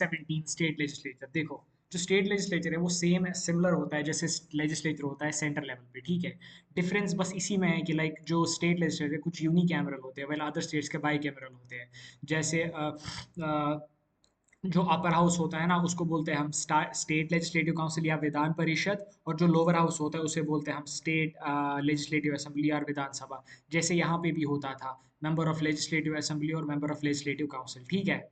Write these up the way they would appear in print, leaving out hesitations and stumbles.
17 state legislature. देखो, जो state legislature है वो सेम सिमिलर होता है जैसे लेजिस्लेचर होता है सेंटर लेवल पे, ठीक है। डिफरेंस बस इसी में है कि लाइक जो स्टेट लेजिस्लेचर है कुछ यूनी कैमरल होते हैं, वेल अदर स्टेट्स के बाई कैमरल होते हैं। जैसे जो अपर हाउस होता है ना उसको बोलते हैं हम स्टेट लेजिस्लेटिव काउंसिल या विधान परिषद, और जो लोअर हाउस होता है उसे बोलते हैं हम स्टेट लेजिस्लेटिव असेंबली और विधानसभा। जैसे यहाँ पे भी होता था मेंबर ऑफ लेजिस्लेटिव असेंबली और मेंबर ऑफ लेजिस्लेटिव काउंसिल, ठीक है।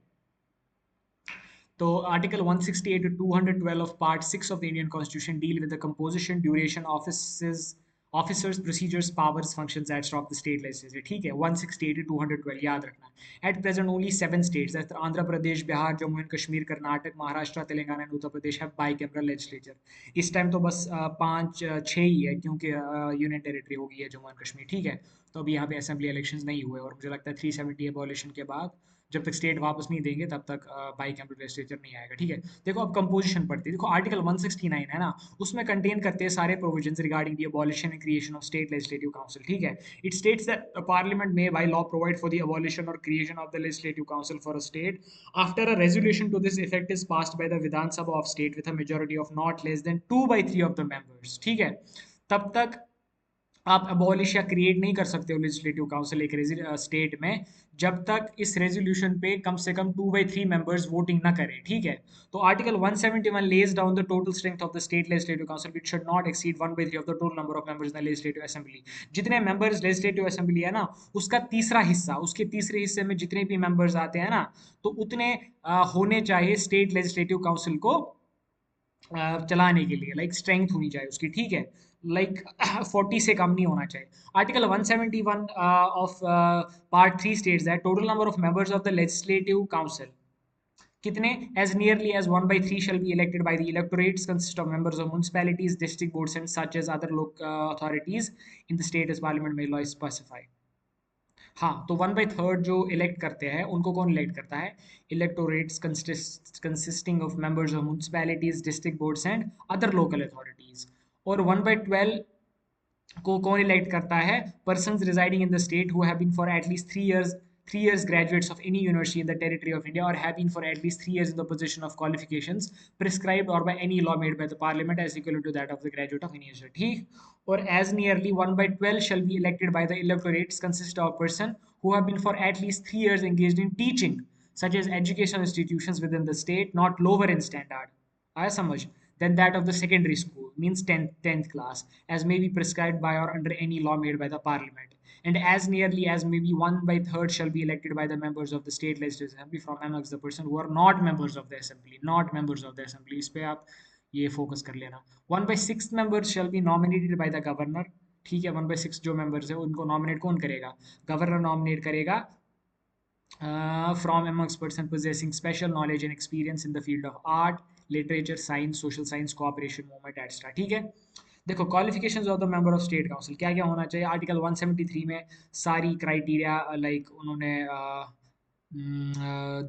तो article 168 to 212 of part 6 of the Indian Constitution deal with the composition, duration, officers, procedures, powers, functions, etc. of the state legislature, ठीक है। 168 to 212 याद रखना। At present only 7 states, that's Andhra Pradesh, Bihar, Jammu and Kashmir, Karnataka, Maharashtra, Telangana and Uttar Pradesh है bicameral legislature. इस time तो बस पाँच छः ही है, क्योंकि यूनियन टेरिटरी हो गई है जम्मू एंड कश्मीर, ठीक है। तो अभी यहाँ पे असेंबली इलेक्शंस नहीं हुए, और मुझे लगता है 370 एबॉलिशन के बाद जब तक स्टेट वापस नहीं देंगे तब तक बाई कैंप लेजिस्लेचर नहीं आएगा, ठीक है। देखो अब कंपोजिशन पढ़ते हैं। देखो आर्टिकल 169 है ना, उसमें कंटेन करते हैं सारे provisions regarding the abolition and creation of state legislative council, ठीक है। इट स्टेट्स दैट पार्लियामेंट में by law provide for the abolition और creation of the legislative council for a state after a resolution to this effect is passed by the Vidhan Sabha of state with a majority of not less than 2/3 of the members, ठीक है। तब तक आप abolish या create नहीं कर सकते हो लेजिस्लेटिव काउंसिल एक स्टेट में, जब तक इस रेजोल्यूशन पे कम से कम 2/3 मेंबर्स वोटिंग ना करें, ठीक है। तो article 171 lays down the total strength of the state legislative council which should not exceed 1/3 of the total number of members in the legislative assembly. जितने मेंबर्स लेजिस्लेटिव असेंबली है ना, उसका तीसरा हिस्सा, उसके तीसरे हिस्से में जितने भी मेंबर्स आते हैं ना, तो उतने होने चाहिए स्टेट लेजिस्लेटिव काउंसिल को चलाने के लिए, लाइक स्ट्रेंथ होनी चाहिए उसकी, ठीक है। लाइक 40 से कम नहीं होना चाहिए। Article 171 of part 3 states that total number of members of the legislative council कितने, as nearly as 1/3 shall be elected by the electorates consist of members of municipalities, district boards and such as other local authorities in the state as parliament may law specify। हाँ, तो 1/3 जो elect करते हैं उनको कौन elect करता है? Electorates consisting of members of municipalities, district boards and other local authorities. और 1/12 को कौन इलेक्ट करता है? Persons residing in the state who have been for at least 3 years graduates of any university in the territory of India or have been for at least 3 years in the possession of qualifications prescribed or by any law made by the parliament as equivalent to that of the graduate of any university, ठीक। or as nearly 1/12 shall be elected by the electorates consist of person who have been for at least 3 years engaged in teaching such as educational institutions within the state not lower in standard, आया समझ, than that of the secondary school means 10th class as may be prescribed by or under any law made by the parliament, and as nearly as may be 1/3 shall be elected by the members of the state legislative assembly from amongst the person who are not members of the assembly, not members of the assembly। इस पे आप ये focus कर लेना। 1/6 members shall be nominated by the governor, ठीक है। 1/6 जो members है उनको नॉमिनेट कौन करेगा? गवर्नर नॉमिनेट करेगा from amongst person possessing special knowledge and experience in the field of art, literature, science, social science, cooperation movement, etc, ठीक है। देखो qualifications of the member of state council क्या क्या होना चाहिए। आर्टिकल 173 में सारी क्राइटेरिया लाइक उन्होंने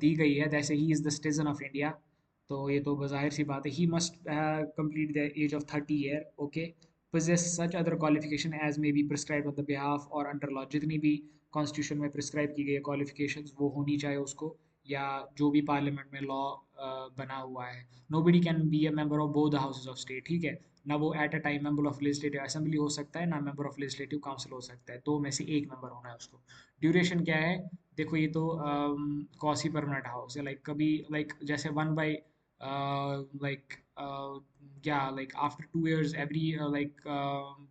दी गई है, जैसे he is the citizen of India, तो ये तो बाहिर सी बात है। He must complete the age of 30 year, okay. possess such other qualification as may be prescribed on the behalf और अंडर लॉ, जितनी भी कॉन्स्टिट्यूशन में प्रिस्क्राइब की गई है क्वालिफिकेशंस वो होनी चाहिए उसको, या जो भी पार्लियामेंट में लॉ बना हुआ है। Nobody can be a member of both the houses of state, ठीक है। ना वो at a time member of legislative assembly हो सकता है, ना मेंबर ऑफ लेजिस्लेटिव काउंसिल हो सकता है, दो में से एक मेंबर होना है उसको। ड्यूरेशन क्या है? देखो ये तो कॉसी परमानेंट हाउस है, लाइक कभी लाइक जैसे 1/लाइक क्या like after 2 years every like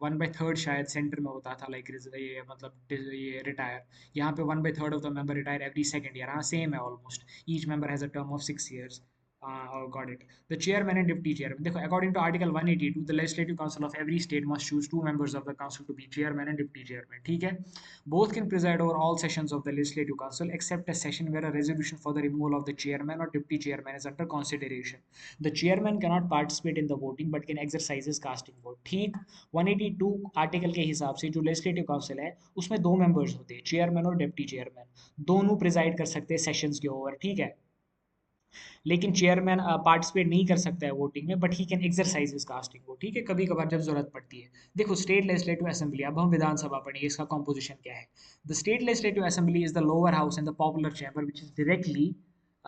1/3 शायद सेंटर में होता था, लाइक ये मतलब ये रिटायर। यहाँ पे 1/3 of the member retire every second year, हाँ सेम है almost. Each member has a term of 6 years। Got it. The chairman and deputy chairman, देखो according to article 182 the legislative council of every state must choose 2 members of the council to be chairman and deputy chairman, ठीक है। Both can preside over all sessions of the Legislative Council except a session where a resolution for the removal of the chairman or deputy chairman is under consideration. The chairman cannot participate in the voting but can exercise his casting vote, ठीक। 182 article के हिसाब से जो legislative council है उसमें 2 members होते हैं, chairman और डिप्टी चेयरमैन। दोनों प्रिजाइड कर सकते हैं सेशंस के ओवर, ठीक है। लेकिन चेयरमैन पार्टिसिपेट नहीं कर सकता है वोटिंग में, but he can exercise his casting vote, ठीक है, कभी कभार जब जरूरत पड़ती है। देखो स्टेट लेजिस्लेटिव असेंबली, अब हम विधानसभा पढ़ेंगे, इसका कॉम्पोजिशन क्या है। The state legislative assembly is the lower house and the popular chamber which is directly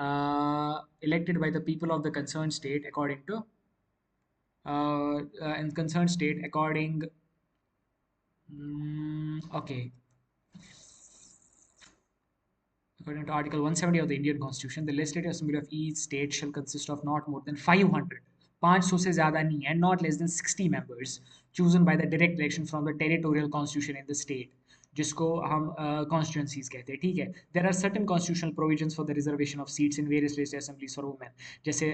elected by the people of the concerned state according to and concerned state according okay. According to Article 170 of the Indian Constitution, the Legislative Assembly of each state shall consist of not more than 500, 500 से ज़्यादा नहीं है, not less than 60 members, chosen by the direct election from the territorial constitution in the state, जिसको हम constituencies कहते हैं, ठीक है. There are certain constitutional provisions for the reservation of seats in various legislative assemblies for women. जैसे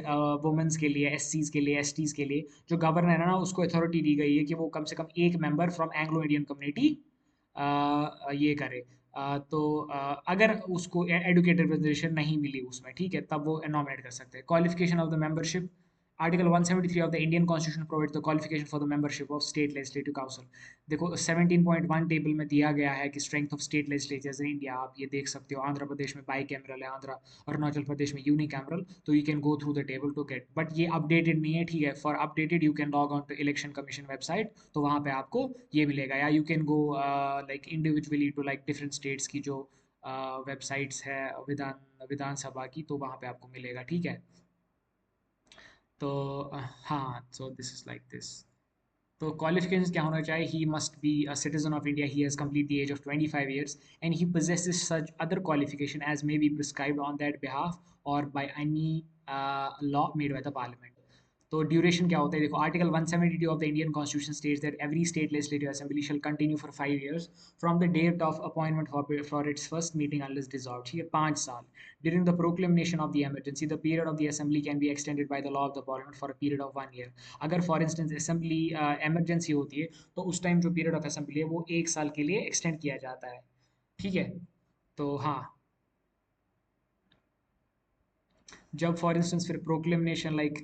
women's के लिए, SCs के लिए, STs के लिए जो गवर्नर है ना, उसको अथॉरिटी दी गई है कि वो कम से कम एक member from Anglo Indian community ये करे. तो अगर उसको एडुकेटेड रिप्रेजेंटेशन नहीं मिली उसमें, ठीक है, तब वो नॉमिनेट कर सकते हैं. Qualification of the membership. Article 173 of the Indian constitution provide the qualification for the membership of state legislative council. देखो 17.1 टेबल में दिया गया है कि strength of state legislatures in India, आप ये देख सकते हो. आंध्र प्रदेश में बाई कैमरल है, आंध्र अरुणाचल प्रदेश में यूनी कैमरल, तो you can go through the table to get. But ये अपडेटेड नहीं है, ठीक है. For updated you can log on to election commission website, तो वहाँ पे आपको ये मिलेगा. या you can go like individually to like different states की जो वेबसाइट्स है विधानसभा की, तो वहाँ पे आपको मिलेगा, ठीक है. तो हाँ, so this is like this. तो क्वालिफिकेशंस क्या होना चाहिए? He must be a citizen of India, he has complete the age of 25 years and he possesses such other qualification as may be prescribed on that behalf or by any law made by the parliament. तो duration क्या होता है? देखो article 172 of the Indian constitution states that every state legislative assembly shall continue for 5 years from the date of appointment for its first meeting unless dissolve, ठीक है, 5 साल. During the proclamation of the emergency the period of the assembly can be extended by the law of the parliament for a period of 1 year. अगर for instance assembly emergency होती है तो उस time जो period of assembly है वो 1 साल के लिए एक्सटेंड किया जाता है, ठीक है. तो हाँ, जब फॉर इंस्टेंस फिर प्रोक्लेमेशन लाइक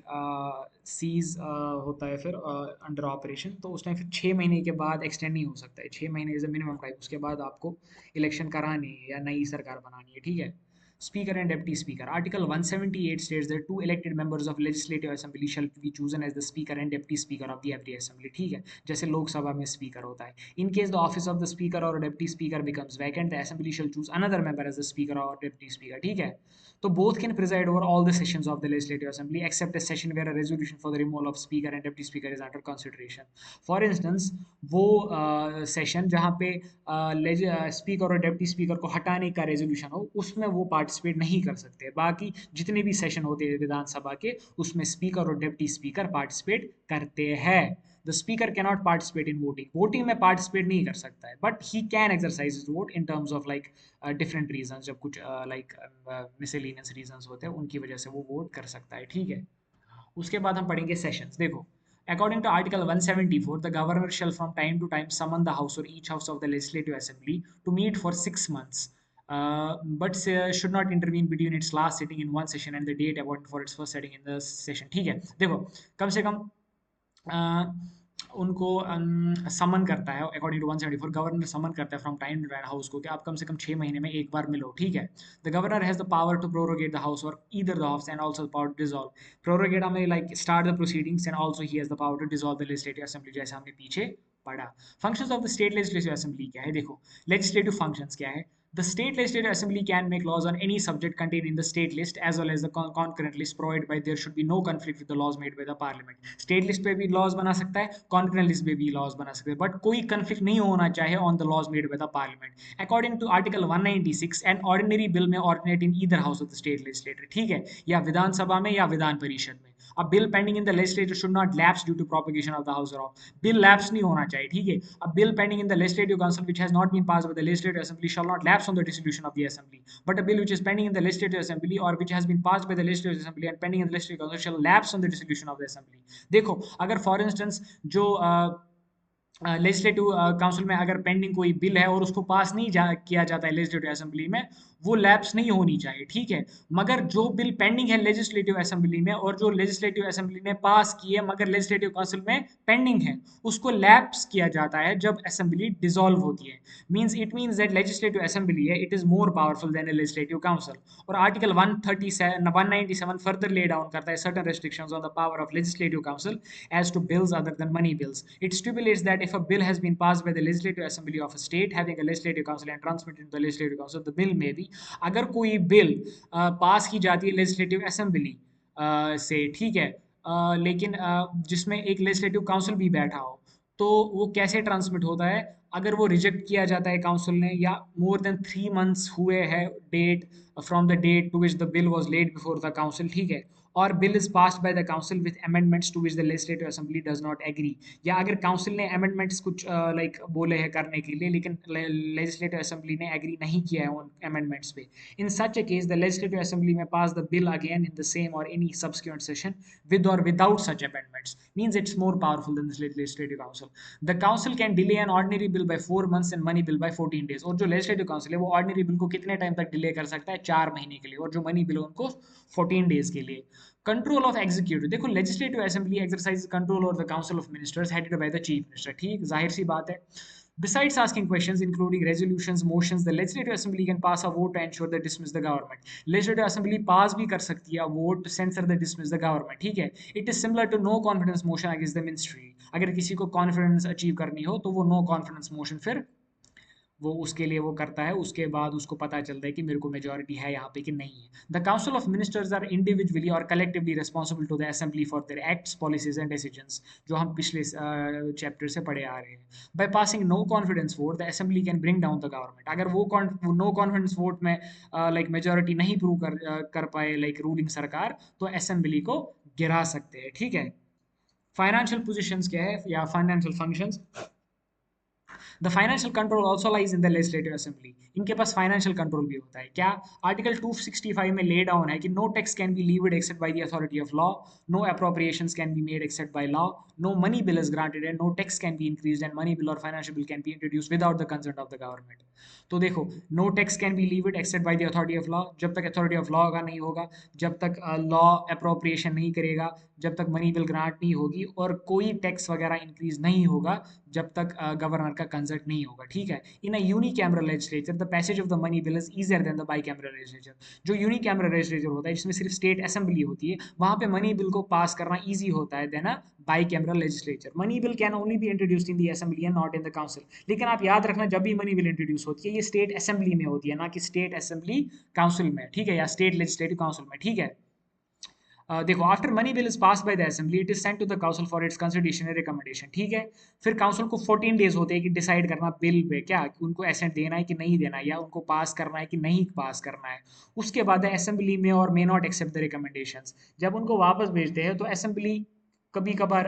सीज होता है फिर अंडर ऑपरेशन, तो उस टाइम फिर 6 महीने के बाद एक्सटेंड नहीं हो सकता है. 6 महीने इज अ मिनिमम टाइम, उसके बाद आपको इलेक्शन करानी है या नई सरकार बनानी है, ठीक है. Speaker and deputy speaker. Article 178 states that 2 elected members of legislative assembly shall be chosen as the speaker and deputy speaker of the every assembly, ठीक है. जैसे लोकसभा में स्पीकर होता है. In case the office of the speaker और deputy speaker becomes vacant the assembly shall choose another member as the speaker और deputy speaker, ठीक है. तो both can preside over all the sessions of the legislative assembly except a session where a resolution for the removal of speaker and deputy speaker is under consideration. For instance, वो session जहाँ पे speaker और deputy speaker को हटाने का resolution हो, उसमें वो पार्टिसिपेट नहीं कर सकते. बाकी जितने भी सेशन होते हैं विधानसभा के, उसमें स्पीकर और डेप्टी स्पीकर पार्टिसिपेट करते हैं. The speaker cannot participate in voting. Voting में पार्टिसिपेट नहीं कर सकता है, but he can exercise his vote in terms of like different reason. जब कुछ लाइक मिसलेनियस रीजंस होते हैं उनकी वजह से वो वोट कर सकता है, ठीक है. उसके बाद हम पढ़ेंगे सेशंस. देखो according to article 174 the governor shall from time to time summon the house or each house of the legislative assembly to meet for 6 months, but should not intervene between its last sitting in one session and the date appointed for its first sitting in the session, ठीक है. देखो कम से कम उनको समन करता है according to 174. Governor summon करता है from time to time house को कि आप कम से कम 6 महीने में एक बार मिलो, ठीक है. The governor has the power to prorogue the house और either the house and also the power to dissolve. Prorogue में like start the proceedings and also he has the power to dissolve the legislative assembly, जैसे हमने पीछे पढ़ा. Functions of the state legislative assembly क्या है? देखो legislative functions क्या है. The state legislative assembly can make laws on any subject contained in the state list as well as the concurrent list, provided by there should be no conflict with the laws made by the parliament. State list पे भी laws बना सकता है, concurrent list पे भी laws बना सकता है, but कोई conflict नहीं होना चाहिए on the laws made by the parliament. According to article 196, an ordinary bill may originate in either house of the state legislature, ठीक है, या विधानसभा में या विधान परिषद में. A bill pending in the legislature should not lapse due to propagation of the house thereof. Bill lapse नहीं होना चाहिए, ठीक है. A bill pending in the legislative council which has not been passed by the legislative assembly shall not lapse on the dissolution of the assembly. But a bill which is pending in the legislative assembly or which has been passed by the legislative assembly and pending in the legislative council shall lapse on the dissolution of the assembly. देखो अगर for instance जो legislative council में अगर pending कोई bill है और उसको पास नहीं किया जाता है लेजिस्लेटिव असेंबली में, वो लैप्स नहीं होनी चाहिए, ठीक है. मगर जो बिल पेंडिंग है लेजिस्लेटिव असेंबली में और जो लेजिस्लेटिव असेंबली ने पास की है मगर लेजिस्लेटिव काउंसिल में पेंडिंग है, उसको लैप्स किया जाता है जब असेंबली डिसॉल्व होती है. मीन्स दैट लेजिस्लेटिव असेंबली है it is more powerful than A legislative council. और आर्टिकल 197 फर्दर ले डाउन करता है certain restrictions on the power of legislative council as to bills other than money bills. It stipulates that if a bill has been passed by the legislative assembly of a state having a legislative council and transmitted to the legislative council, the bill may be अगर कोई bill pass की जाती है legislative assembly से, ठीक है, लेकिन जिसमें एक लेजिस्लेटिव काउंसिल भी बैठा हो, तो वो कैसे ट्रांसमिट होता है? अगर वो रिजेक्ट किया जाता है काउंसिल ने, या मोर देन 3 मंथ्स हुए हैं date from the date to which the bill was laid before the council, ठीक है, और bill is passed by the council with amendments to which the legislative assembly does not agree, या अगर council ने amendments कुछ like बोले हैं करने के लिए, लेकिन लेजिस्लेटिव असेंबली ने एग्री नहीं किया है उन अमेंडमेंट्स पे, in such a case the legislative assembly may pass the bill again in the same or any subsequent session with or without such amendments. Means it's more powerful than the legislative council. The council can delay an ordinary bill by 4 months and money bill by 14 days. और जो legislative council है वो ordinary bill को कितने time तक delay कर सकता है? 4 महीने के लिए, और जो money bill है उनको 14 डेज के लिए. कंट्रोल ऑफ एग्जीक्यूटिव, देखो legislative assembly exercise control over the council of ministers headed by the chief minister, ठीक, जाहिर सी बात है. Besides asking questions, including resolutions, motions, the Legislative Assembly can pass a vote to ensure that dismiss the government. Legislative Assembly pass भी कर सकती है vote to censor the dismiss the government, ठीक है. It is similar to no confidence motion against the ministry. अगर किसी को confidence achieve करनी हो तो वो no confidence motion फिर वो उसके लिए वो करता है, उसके बाद उसको पता चलता है कि मेरे को मेजोरिटी है यहाँ पे कि नहीं है. The council of ministers are individually और collectively responsible to the assembly for their acts, policies and decisions, जो हम पिछले चैप्टर से पढ़े आ रहे हैं. By passing no confidence vote the assembly can bring down the government. अगर वो नो कॉन्फिडेंस वोट में लाइक मेजोरिटी नहीं प्रूव कर पाए लाइक रूलिंग सरकार, तो असेंबली को गिरा सकते हैं, ठीक है. फाइनेंशियल पोजीशंस क्या है या financial functions? The financial control also lies in the legislative assembly. इनके पास फाइनेंशियल कंट्रोल भी होता है. क्या? आर्टिकल 265 में ले डाउन है कि no tax can be levied except by the authority of law, no appropriations can be made except by law, no money bill is granted and no tax can be increased and money bill और financial bill can be introduced without the consent of the government. तो देखो, no tax can be levied except by the authority of law, जब तक authority of law का नहीं होगा, जब तक लॉ अप्रोप्रिएशन नहीं करेगा, जब तक मनी बिल ग्रांट नहीं होगी, और कोई टैक्स वगैरह इंक्रीज नहीं होगा जब तक गवर्नर का कंसल्ट नहीं होगा, ठीक है. In a unicameral legislature the passage of the money bill is easier than the bicameral legislature. जो यूनिकैमरल लेजिस्लेचर होता है जिसमें सिर्फ स्टेट असेंबली होती है, वहां पे मनी बिल को पास करना ईजी होता है then a bicameral legislature. Money bill can only be introduced in the assembly and not in the council. लेकिन आप याद रखना, जब भी मनी बिल इंट्रोड्यूस होती है ये स्टेट असेंबली में होती है, ना कि स्टेट असेंबली काउंसिल में, ठीक है, या स्टेट लेजिस्लेटिव काउंसिल में, ठीक है. देखो, after money bill is pass by the assembly it is sent to the council for its consideration and recommendation, ठीक है. फिर काउंसिल को 14 डेज होते हैं कि डिसाइड करना बिल पे क्या उनको एसेंट देना है कि नहीं देना है, या उनको पास करना है कि नहीं पास करना है. उसके बाद असेंबली में और may not accept the recommendations. जब उनको वापस भेजते हैं तो असेंबली कभी कभार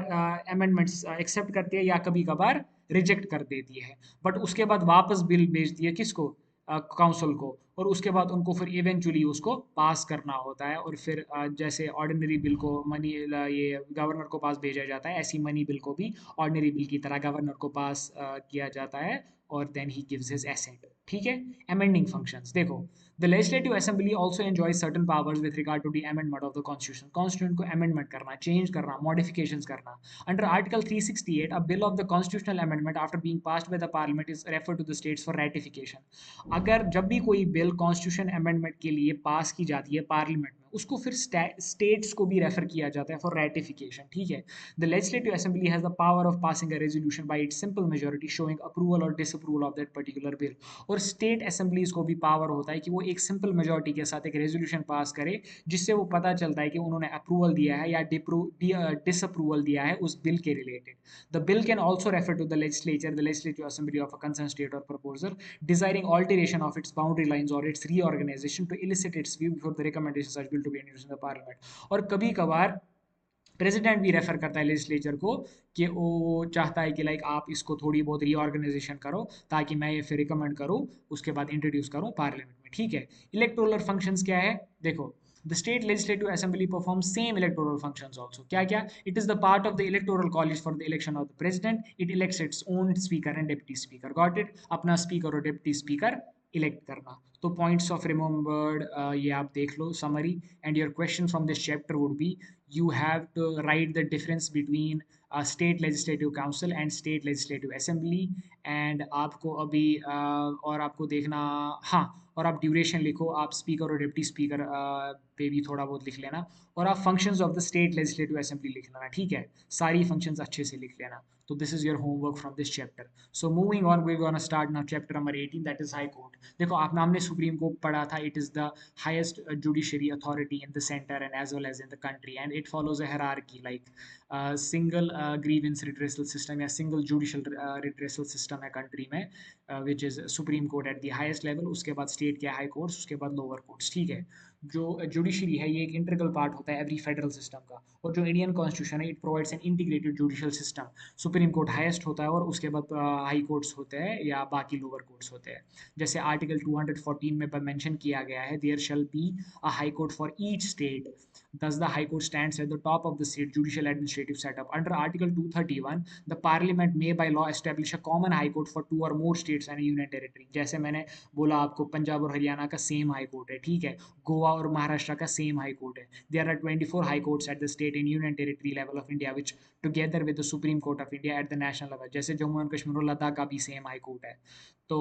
अमेंडमेंट्स एक्सेप्ट करती है या कभी कभार रिजेक्ट कर देती है, बट उसके बाद वापस बिल भेजती है किसको? काउंसिल को. और उसके बाद उनको फिर इवेंचुअली उसको पास करना होता है, और फिर जैसे ऑर्डिनरी बिल को मनी ये गवर्नर को पास भेजा जाता है, ऐसी मनी बिल को भी ऑर्डिनरी बिल की तरह गवर्नर को पास किया जाता है, और then he gives his assent, ठीक है. अमेंडिंग फंक्शंस, देखो, the legislative assembly also enjoys certain powers with regard to the amendment of the constitution. Constitution को अमेंडमेंट करना, चेंज करना, मॉडिफिकेशंस करना. Under article 368 a bill of the constitutional amendment after being passed by the parliament is referred to the states for ratification. अगर जब भी कोई bill constitution amendment के लिए पास की जाती है पार्लियामेंट में, उसको फिर स्टेट्स को भी रेफर किया जाता है फॉर रेटिफिकेशन, ठीक है. The legislative assembly has the power of passing a resolution by its simple majority showing approval और disapproval of that particular bill. और स्टेट असेंबलीज को भी पावर होता है कि वो एक सिंपल मेजॉरिटी के साथ एक रेजोल्यूशन पास करे, जिससे वो पता चलता है कि उन्होंने अप्रूवल दिया है या डिसअप्रूवल दिया है उस बिल के related. The bill can also refer to the legislature, the legislative assembly of a concern state और proposer, desiring alteration of its boundary lines or its reorganization to elicit its view before the recommendation such bill to be introduced in the parliament. और कभी कभार president भी refer करता है legislature को कि वो चाहता है कि लाइक आप इसको थोड़ी बहुत रीऑर्गेनाइजेशन करो ताकि मैं ये फिर रिकमेंड करूँ, उसके बाद इंट्रोड्यूस करूँ पार्लियामेंट में, ठीक है. इलेक्टोरल फंक्शंस क्या है? देखो, the state legislative assembly performs same electoral functions also. क्या क्या? It is the part of the electoral college for the election of the president. It elects its own speaker and deputy speaker. Got it? अपना speaker और deputy speaker elect करना. तो points of remembered ये आप देख लो summary, and your question from this chapter would be you have to write the difference between state legislative council and state legislative assembly. and आपको अभी और आपको देखना, हाँ, और आप ड्यूरेशन लिखो, आप स्पीकर और डिप्टी स्पीकर पे भी थोड़ा बहुत लिख लेना, और आप functions of the state legislative assembly लिख लेना, ठीक है. सारी फंक्शंस अच्छे से लिख लेना. तो this is your homework from this chapter. So moving on, we gonna start now chapter number 18, that is high court. देखो, आप हमने सुप्रीम कोर्ट पढ़ा था, it is the highest judiciary authority in the centre and as well as in the country, and it follows a hierarchy like single grievance redressal system या single judicial redressal system है country में, which is supreme court at the highest level, उसके बाद state के high courts, उसके बाद lower courts, ठीक है। जो जुडिशरी है ये एक इंटीग्रल पार्ट होता है एवरी फेडरल सिस्टम का, और जो इंडियन कॉन्स्टिट्यूशन है it provides an integrated judicial system. Supreme court highest होता है और उसके बाद हाई कोर्ट्स होते हैं या बाकी लोअर कोर्ट्स होते हैं। जैसे आर्टिकल 214 में मेंशन किया गया है, there shall be a high court for each state, thus the high court stands at the top of the state judicial administrative setup. Under article 231 the parliament may by law establish a common high court for two or more states and a union territory. जैसे मैंने बोला आपको, पंजाब और हरियाणा का same high court है, ठीक है, गोवा और महाराष्ट्र का सेम हाई कोर्ट है। There are 24 high courts at the state and union territory level of India which together with the supreme court of India at the national level. जैसे Jammu and Kashmir और लद्दाख का भी सेम हाई कोर्ट है। तो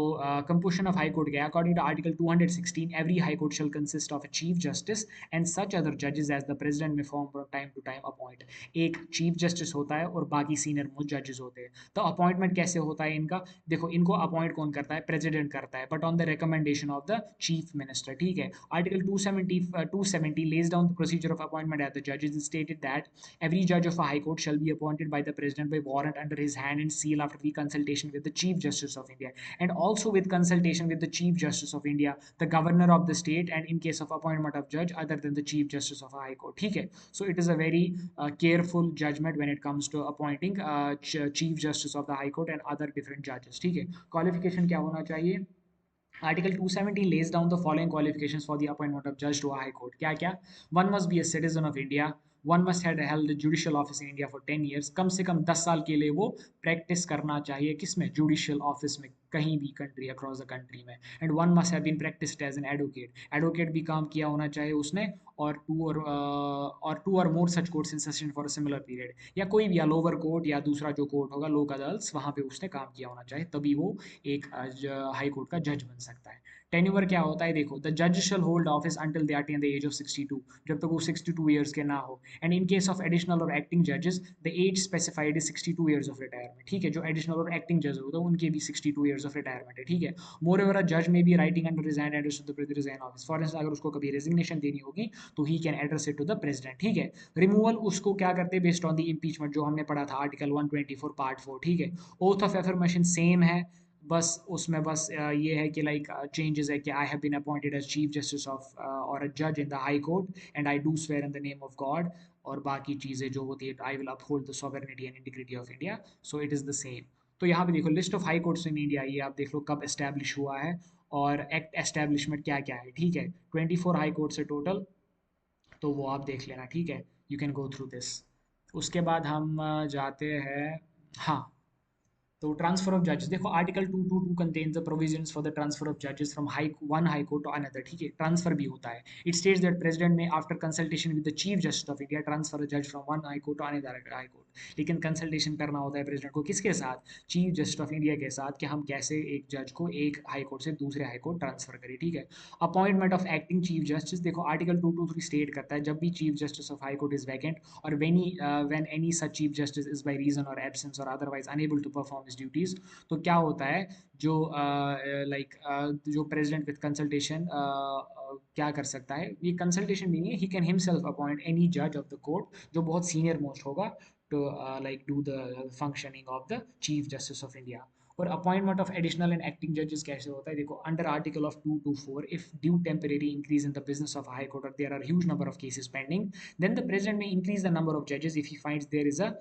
composition of high court क्या है? According to article 216 every high court shall consist of a chief justice and such other जजेस as the president may form from time to time appoint. एक chief justice होता है और बाकी senior most जजेस होते हैं। तो अपॉइंटमेंट कैसे होता है इनका? देखो, इनको अपॉइंट कौन करता है? प्रेसिडेंट करता है, but on the recommendation of the chief minister, ठीक है। Article 270 lays down the procedure of appointment at the judges. It stated that every judge of a high court shall be appointed by the president by warrant under his hand and seal after the consultation with the chief justice of India, and also with consultation with the chief justice of India, the governor of the state, and in case of appointment of judge other than the chief justice of a high court, ठीक है। So it is a very careful judgment when it comes to appointing chief justice of the high court and other different judges, ठीक है। Qualification क्या होना चाहिए? Article 270 lays down the following qualifications for the appointment of judge to a high court. क्या क्या? One must be a citizen of India. One must have held the judicial office in India for 10 years. कम से कम 10 साल के लिए वो practice करना चाहिए, किसमें? जुडिशियल ऑफिस में, कहीं भी कंट्री, अक्रॉस द कंट्री में। And one must have been practised as an advocate. Advocate भी काम किया होना चाहिए उसने, और टू और more such courts in session for a similar period, या कोई भी, या लोअर कोर्ट या दूसरा जो कोर्ट होगा, लोक अदालत, वहाँ पे उसने काम किया होना चाहिए, तभी वो एक हाई कोर्ट का जज बन सकता है। टेन्यूअर क्या होता है? देखो, द जज shall hold office until they attain the age of 62, जब तक वो 62 ईयर्स के ना हो। And in case of additional और एक्टिंग जजेस the age specified is 62 years of retirement, ठीक है। जो एडिशनल और एक्टिंग जज होते हैं उनके भी 62 ईयर्स ऑफ रिटायरमेंट है, ठीक है। मोर एवर अ जज may be writing under resign address to the resign office. For instance, अगर उसको कभी रेजिग्नेशन देनी होगी तो he can address it to the president, ठीक है। रिमूवल उसको क्या करते हैं? बेस्ड ऑन द इम्पीचमेंट, जो हमने पढ़ा था आर्टिकल 124 पार्ट 4, ठीक है। ओथ ऑफ एफर्मेशन सेम है, बस उसमें बस ये है कि लाइक चेंजेस है कि I have been appointed as chief justice of और अ जज in the high court and I do swear in the name of god, और बाकी चीज़ें जो होती है, I will uphold the sovereignty and integrity of India, so it is the same. तो यहाँ पे देखो, list of high courts in India, ये आप देख लो कब एस्टैब्लिश हुआ है और एक्ट एस्टैब्लिशमेंट क्या क्या है, ठीक है। 24 हाई कोर्ट्स है टोटल, तो वो आप देख लेना, ठीक है। You can go through this. उसके बाद हम जाते हैं, हाँ, तो ट्रांसफर ऑफ जजेस देखो, article 222 contains the provisions for the transfer of जजेस from one high court to another, ठीक है। ट्रांसफर भी होता है। It states that president may after consultation with the chief justice of India transfer a जज from one high court to another high court. लेकिन consultation करना होता है प्रेसिडेंट को, किसके साथ? चीफ जस्टिस ऑफ इंडिया के साथ, कि हम कैसे एक जज को एक हाई कोर्ट से दूसरे हाई कोर्ट ट्रांसफर करें, ठीक है। Appointment of acting chief justice देखो, आर्टिकल 223 स्टेट करता है जब भी chief justice of high court is vacant और when any such chief justice is by reason or absence or otherwise unable to perform his duties, तो क्या होता है? जो जो प्रेसिडेंट विद कंसल्टेशन क्या कर सकता है? ये कंसल्टेशन भी नहीं है, he can himself appoint any जज ऑफ द कोर्ट जो बहुत सीनियर मोस्ट होगा to like do the functioning of the chief justice of India. और appointment of additional and acting जजेस कैसे होता है? देखो, under article of 224 if due temporary increase in the business of high court और there are huge number of cases pending, then the president may increase the number of judges if he finds there is a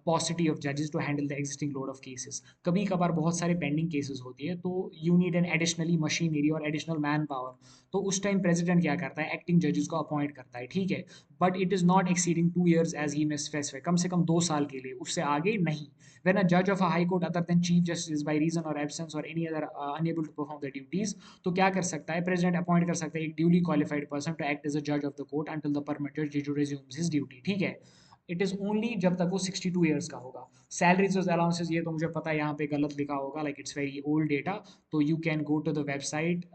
paucity of judges to handle the existing load of cases. कभी कभार बहुत सारे pending cases होती है, तो you need an additionally machinery और additional man power, तो उस टाइम प्रेसिडेंट क्या करता है? एक्टिंग जजेस को अपॉइंट करता है, ठीक है। But it is not exceeding 2 years as he may specify, कम से कम 2 साल के लिए, उससे आगे नहीं। When a judge of a high court other than chief justice is by reason or absence or any other unable to perform the duties, तो क्या कर सकता है? प्रेसिडेंट अपॉइंट कर सकता है एक duly qualified person to act as a जज of the court until the permit जज रिज्यूम्स हिज ड्यूटी, ठीक है। इट इज़ ओनली जब तक वो 62 ईयर्स का होगा। सैलरीज और अलाउंसेस, ये तो मुझे पता है यहाँ पे गलत लिखा होगा, like it's very old data, तो you can go to the website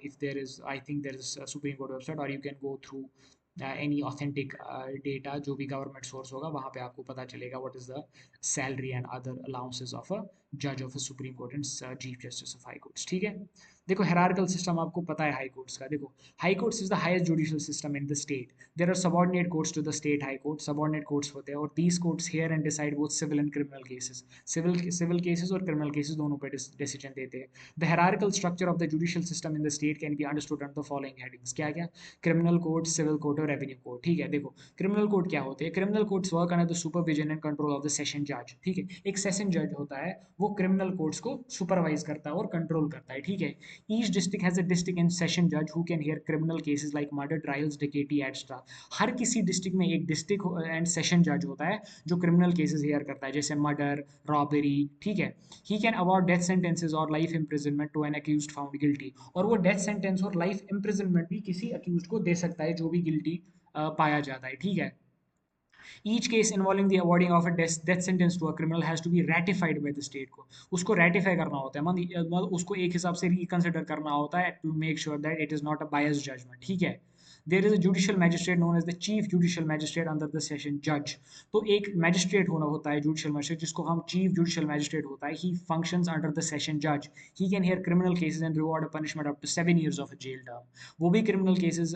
if there is, I think there is supreme court website, और you can go through any authentic data, जो भी गवर्नमेंट सोर्स होगा वहाँ पे आपको पता चलेगा what is the salary and other allowances of a जज of a supreme court and chief justice of high courts, ठीक है। देखो हेरार्कल सिस्टम आपको पता है हाई कोर्ट्स का। देखो high courts is the highest judicial system in the state. There are subordinate courts to the state high court, subordinate courts होते हैं और these courts hear and decide both civil and criminal cases. Civil cases और criminal cases दोनों पे decision देते हैं। The hierarchical structure of the judicial system in the state can be understood under the following headings. क्या क्या? Criminal court, civil court और revenue court. ठीक है, देखो क्रिमिनल कोर्ट क्या होते हैं? Criminal courts work under the supervision and control of the session जज। ठीक है, एक सेशन जज होता है, वो क्रिमिनल कोर्ट्स को सुपरवाइज करता है और कंट्रोल करता है। ठीक है, each district has a district and session judge who can hear criminal cases like murder trials, डकैती etc. हर किसी डिस्ट्रिक्ट में एक डिस्ट्रिक्ट एंड सेशन जज होता है जो क्रिमिनल केसेस हेयर करता है, जैसे मर्डर, रॉबरी। ठीक है, he can award death sentences और life imprisonment to an accused found guilty. और वो डेथ सेंटेंस और लाइफ इम्प्रिजनमेंट भी किसी अक्यूज्ड को दे सकता है जो भी गिल्टी पाया जाता है। ठीक है, each case involving the awarding of a death sentence to a criminal has to be ratified by the state को। उसको ratify करना होता है, मतलब उसको एक हिसाब से reconsider करना होता है to make sure that it is not a biased judgment। ठीक है, there is a judicial magistrate known as the chief judicial magistrate under the session judge। तो एक magistrate होना होता है judicial magistrate, जिसको हम chief judicial magistrate होता है। he functions under the session judge। he can hear criminal cases and reward a punishment up to 7 years of a jail term। वो भी criminal cases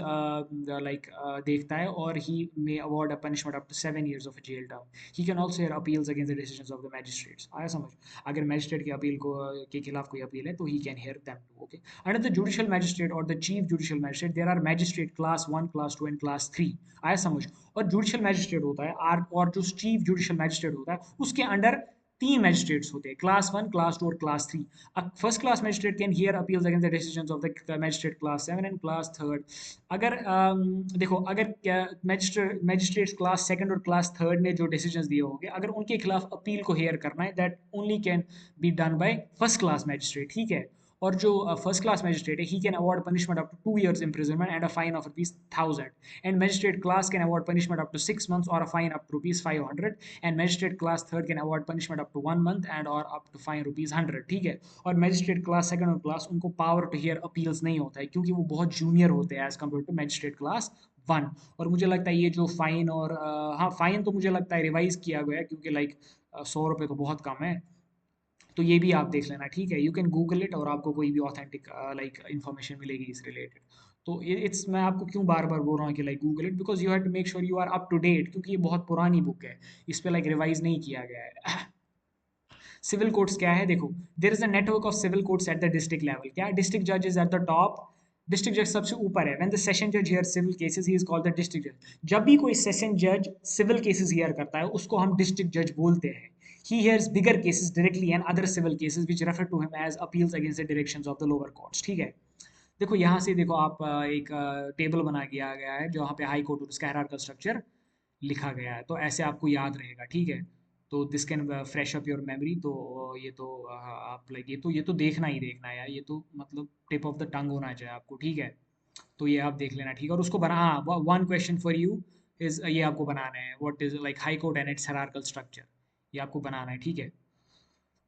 देखता है और he may award a punishment up to 7 years of a jail term। he can also hear appeals against the decisions of the magistrates। आया समझ? अगर magistrate की appeal को के खिलाफ कोई अपील है तो he can hear them too। okay, under the judicial magistrate or the chief judicial magistrate there are magistrate class 1, class 2 and class 3। आया समझ? और judicial magistrate होता है और जो chief judicial magistrate होता है उसके अंडर तीन मैजिस्ट्रेट्स होते हैं, क्लास 1, क्लास 2 और class 3। First class magistrate can hear appeals against the decisions of the magistrate class 7 and class 3। अगर देखो अगर मैजिस्ट्रेट्स क्लास 2 और क्लास 3 ने जो डिसीजंस दिए होंगे, अगर उनके खिलाफ अपील को हेयर करना है, that only can be done by first class magistrate. ठीक है, और जो फर्स्ट क्लास मैजिस्ट्रेट है, he can award punishment up to 2 years imprisonment and a fine of ₹1000। and magistrate class can award punishment up to 6 months or a fine up to ₹500। and magistrate class third can award punishment up to 1 month and or up to fine ₹100। ठीक है, और magistrate class second और class उनको power to hear appeals नहीं होता है, क्योंकि वो बहुत जूनियर होते हैं as compare to magistrate class 1। और मुझे लगता है ये जो फाइन और हाँ फाइन तो मुझे लगता है रिवाइज किया गया है, क्योंकि लाइक ₹100 तो बहुत कम है। तो ये भी आप देख लेना। ठीक है, यू कैन गूगल इट और आपको कोई भी ऑथेंटिक लाइक इन्फॉर्मेशन मिलेगी इस रिलेटेड। तो इट्स मैं आपको क्यों बार बार बोल रहा हूँ कि like Google it, because you have to make sure you are up to date, क्योंकि ये बहुत पुरानी बुक है, इस पे लाइक रिवाइज नहीं किया गया है। सिविल कोर्ट्स क्या है? देखो there is a network of civil courts at the district level. क्या? डिस्ट्रिक्ट जज is at the top, district जज सबसे ऊपर है। व्हेन द सेशन जज here civil cases he is called the district जज। जब भी कोई सेशन जज सिविल केसेस हियर करता है उसको हम डिस्ट्रिक्ट जज बोलते हैं। He hears bigger cases directly and other civil cases which refer to him as appeals against the directions of the lower courts। ठीक है, देखो यहाँ से देखो आप एक टेबल बना दिया गया है जहाँ पे हाई कोर्ट और उसका हायरार्किकल स्ट्रक्चर लिखा गया है, तो ऐसे आपको याद रहेगा। ठीक है, तो this can fresh up your memory. तो ये तो आप लाइक ये तो देखना ही देखना है यार, ये तो मतलब टिप ऑफ द टंग होना चाहिए आपको। ठीक है, तो ये आप देख लेना। ठीक है, और उसको बना, हाँ, one question for you is ये आपको बनाना है, what is like high court and it's hierarchical structure, ये आपको बनाना है। ठीक है,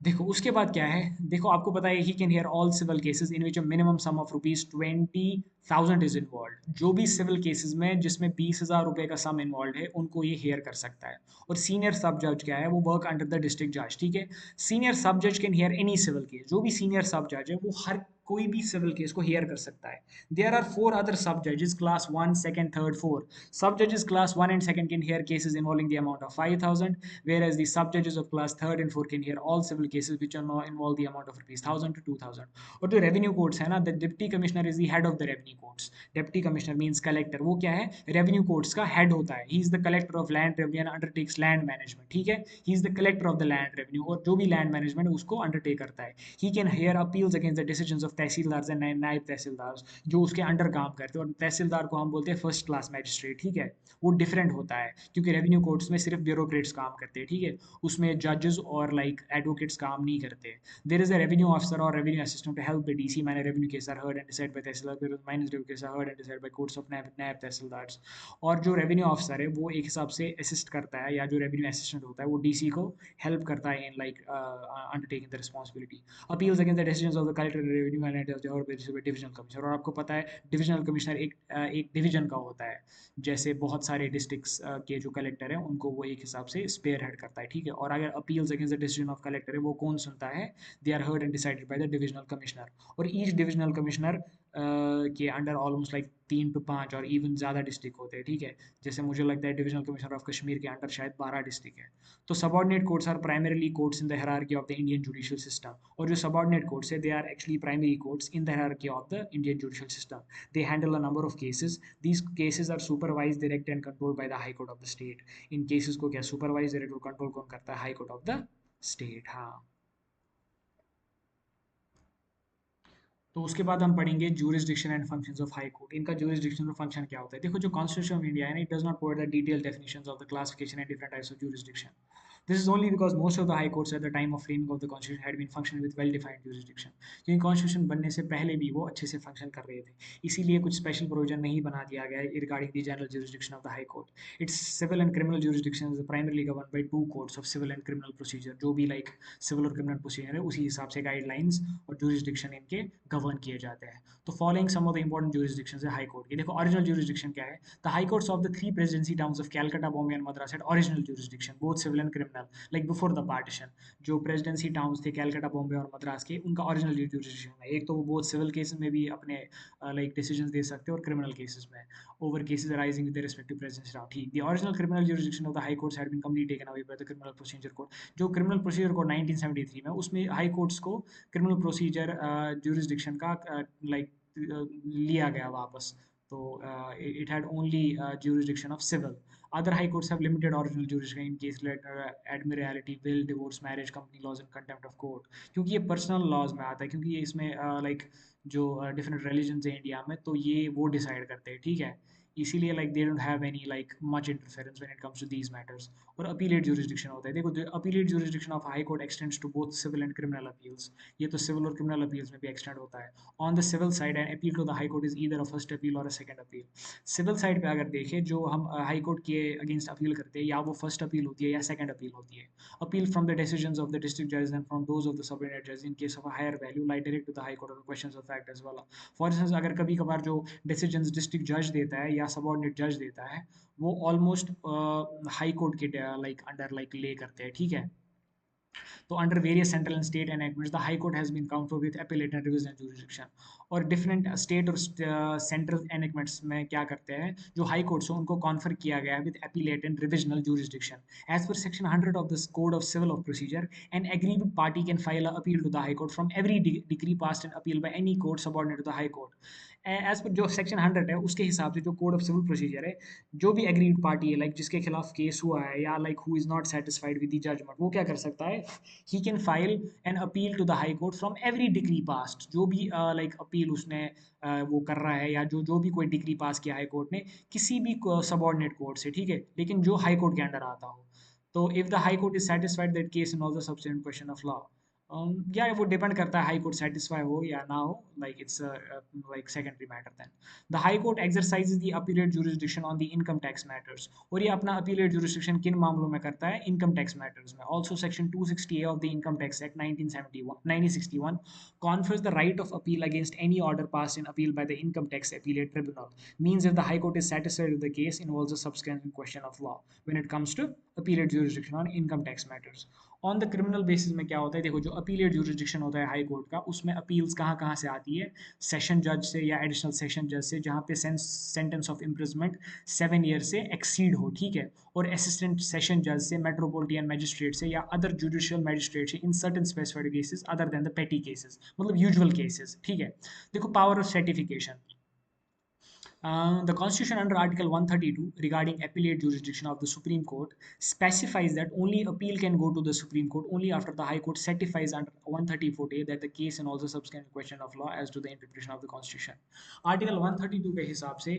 देखो उसके बाद क्या है, देखो आपको पता है he can hear all civil cases in which a minimum sum of ₹20,000 is involve. जो भी सिविल केसेस में जिसमें ₹20,000 का सम इन्वॉल्व है उनको ये हेयर कर सकता है। और सीनियर सब जज क्या है, वो वर्क अंडर द डिस्ट्रिक्ट जज। ठीक है, सीनियर सब जज can hear any civil case. जो भी सीनियर सब जज है वो हर कोई भी सिविल केस को हेयर कर सकता है। देयर आर 4 अदर सब जजेस क्लास 1, 2nd, 3rd, 4। सब जजेस class 1 and 2nd can hear cases involving the amount of 5,000, whereas the sub judges of class 3rd and 4 can hear all civil cases which are now involve the amount of ₹1,000 to 2,000। और जो revenue courts है ना, the deputy commissioner is the head of the revenue courts. Deputy commissioner means collector, वो क्या है, revenue courts का head होता है। He is the collector of land revenue and undertakes land management. ठीक है, he is the collector of the land revenue, और जो भी लैंड मैनेजमेंट है उसको अंडरटेक करता है। He can hear appeals against the decisions of tehsildar and नायब तहसीलदार जो उसके अंडर काम करते हैं। और तहसीलदार को हम बोलते हैं फर्स्ट क्लास मैजिस्ट्रेट। ठीक है, वो डिफरेंट होता है क्योंकि रेवेन्यू कोर्ट्स में सिर्फ ब्यूरोक्रेट्स काम करते हैं। ठीक है, उसमें जजेस और लाइक एडवोकेट्स काम नहीं करते। There is a revenue officer और revenue assistant to help the DC. मैंने revenue case are heard and decide by tehsildar, minus revenue case are heard and decide by courts of naib tehsildar. और जो रेवेन्यू ऑफिसर है वो एक हिसाब से असिस्ट करता है, या जो रेवेन्यू असिस्टेंट होता है वो डीसी को हेल्प करता है in like undertaking the responsibility. Appeals against the decisions of the collector of revenue personality और डिविजनल कमिश्नर। और आपको पता है डिविजनल कमिश्नर एक डिवीजन का होता है, जैसे बहुत सारे डिस्ट्रिक्ट्स के जो कलेक्टर हैं उनको वो एक हिसाब से स्पेयर हेड करता है, ठीक है। और अगर appeals against the decision of collector है वो कौन सुनता है, they are heard and decided by the divisional commissioner. और ईच डिविजनल कमिश्नर के अंडर ऑलमोस्ट लाइक 3 to 5 और इवन ज़्यादा डिस्ट्रिक्ट होते हैं, ठीक है। जैसे मुझे लगता है डिविजनल कमिश्नर ऑफ कश्मीर के अंडर शायद 12 डिस्ट्रिक्ट है। तो subordinate courts are primarily courts in the hierarchy of the Indian judicial system. और जो सबऑर्डिनेट कोर्ट्स है they are actually primary courts in the hierarchy of the Indian judicial system. They handle a number of cases. These cases are supervised, direct and controlled by the High Court of the state. In cases को क्या supervise, direct और control कौन करता है? High Court of the state। हाँ, तो उसके बाद हम पढ़ेंगे jurisdiction and functions of high court। इनका jurisdiction और function क्या होता है? देखो जो constitution of India है ना, it does not provide the detailed definitions of the classification and different types of jurisdiction. This is only because most of the high courts at the time of framing of the constitution had been functioning with well-defined jurisdiction। क्योंकि constitution बनने से पहले भी वो अच्छे से function कर रहे थे, इसीलिए कुछ special provision नहीं बना दिया गया है regarding the general jurisdiction of the high court। Its civil and criminal jurisdiction is primarily governed by two courts of civil and criminal procedure। जो भी like civil और criminal procedure है उसी हिसाब से guidelines और jurisdiction इनके गवर्न किए जाते हैं। तो following some of the important jurisdictions है हाई कोर्ट की। देखो ओरिजिनल jurisdiction क्या है? The high courts of the 3 presidency towns of Calcutta, Bombay and Madras had original jurisdiction both civil and criminal like before the partition. जो प्रेसिडेंसी टाउन्स थे कैलकाटा, बॉम्बे और मद्रास के, उनका ओरिजिनल jurisdiction है। एक तो वो बोथ सिविल केसेस में भी अपने लाइक डिसीजंस दे सकते हैं और क्रिमिनल केसेस में over cases arising with respect to presidency town. ठीक, the original criminal jurisdiction of the high courts had been completely taken away by the criminal procedure code. जो क्रिमिनल प्रोसीजर कोड 1973 में, उसमें हाई कोर्ट्स को criminal procedure jurisdiction का like लिया गया वापस। तो it had only jurisdiction of civil. Other high courts have limited original jurisdiction in case like एडमिरैलिटी, will, divorce, marriage, company laws and contempt of court. क्योंकि ये personal laws में आता है, क्योंकि ये इसमें लाइक जो डिफरेंट रिलीजन है इंडिया में, तो ये वो डिसाइड करते हैं, ठीक है। इसीलिए like they don't have any like much interference when it comes to these matters. और अपीलेट jurisdiction होता है। देखो appellate jurisdiction of high court extends to both civil and criminal appeals. ये तो सिविल और क्रिमिनल अपील्स में भी extend होता है। On the civil side an appeal to the high court is either a first appeal और a second appeal. Civil side पे अगर देखें, जो हम हाई कोर्ट के अगेंस्ट अपील करते हैं, या वो फर्स्ट अपील होती है या सेकंड अपील होती है। Appeal from the decisions of the district जज and from those of the subordinate जज इन case of a higher value lie direct to the high court on questions of fact as well. For instance अगर कभी कभार जो decisions district जज देता है या सबऑर्डिनेट जज देता है, वो ऑलमोस्ट हाई कोर्ट के लाइक अंडर लाइक ले करते हैं, ठीक है। तो under various central and state enactments the high court has been counted with appellate and revision jurisdiction. और डिफरेंट स्टेट और सेंट्रल एनैक्टमेंट्स में क्या करते हैं, जो हाई कोर्ट्स हो उनको कॉन्फर किया गया है with appellate and revisional jurisdiction. As per section 100 of the code of civil of procedure, an aggrieved party can file a appeal to the high court from every degree passed and appeal by any court subordinate to the high court. As per जो section 100 है उसके हिसाब से जो code of civil procedure है, जो भी agreed party है लाइक जिसके खिलाफ केस हुआ है या like who is not satisfied with the judgement, वो क्या कर सकता है, he can file an appeal to the high court from every degree passed। जो भी लाइक अपील उसने वो कर रहा है, या जो जो भी कोई डिग्री पास किया हाई कोर्ट ने किसी भी सबऑर्डिनेट कोर्ट से, ठीक है, लेकिन जो हाई कोर्ट के अंडर आता हो। तो if the high court is satisfied that case in all the substantial question of law, या वो डिपेंड करता है हाई कोर्ट सेटिस्फाई हो या ना हो, like it's like secondary matter then. The high court exercises the appellate jurisdiction on the income tax matters. और ये अपना अपीलेट जुरिसडिक्शन किन मामलों में करता है, इनकम टैक्स मैटर्स में। Also section 260A of the income tax act 1961 confers the right of appeal against any order passed in appeal by the income tax appellate tribunal, means if the high court is satisfied with the case involves a subsequent question of law when it comes to appellate jurisdiction on income tax matters। On the criminal basis में क्या होता है, देखो जो appellate jurisdiction होता है high court का, उसमें अपील्स कहाँ कहाँ से आती है, सेशन जज से या एडिशनल सेशन जज से, जहाँ पे सेंटेंस ऑफ इम्प्रिजमेंट 7 ईयर से एक्सीड हो, ठीक है। और असिस्टेंट सेशन जज से, मेट्रोपॉलिटन मैजिस्ट्रेट से, या अदर जुडिशियल मैजिस्ट्रेट से in certain specified cases other than the पेटी केसेस, मतलब यूजुअल केसेस, ठीक है। देखो power of certification. The Constitution under Article 132 regarding appellate jurisdiction of the Supreme Court specifies that only appeal can go to the Supreme Court only after the High Court certifies under 134A that the case and also subsequent question of law as to the interpretation of the Constitution। Article 132 के हिसाब से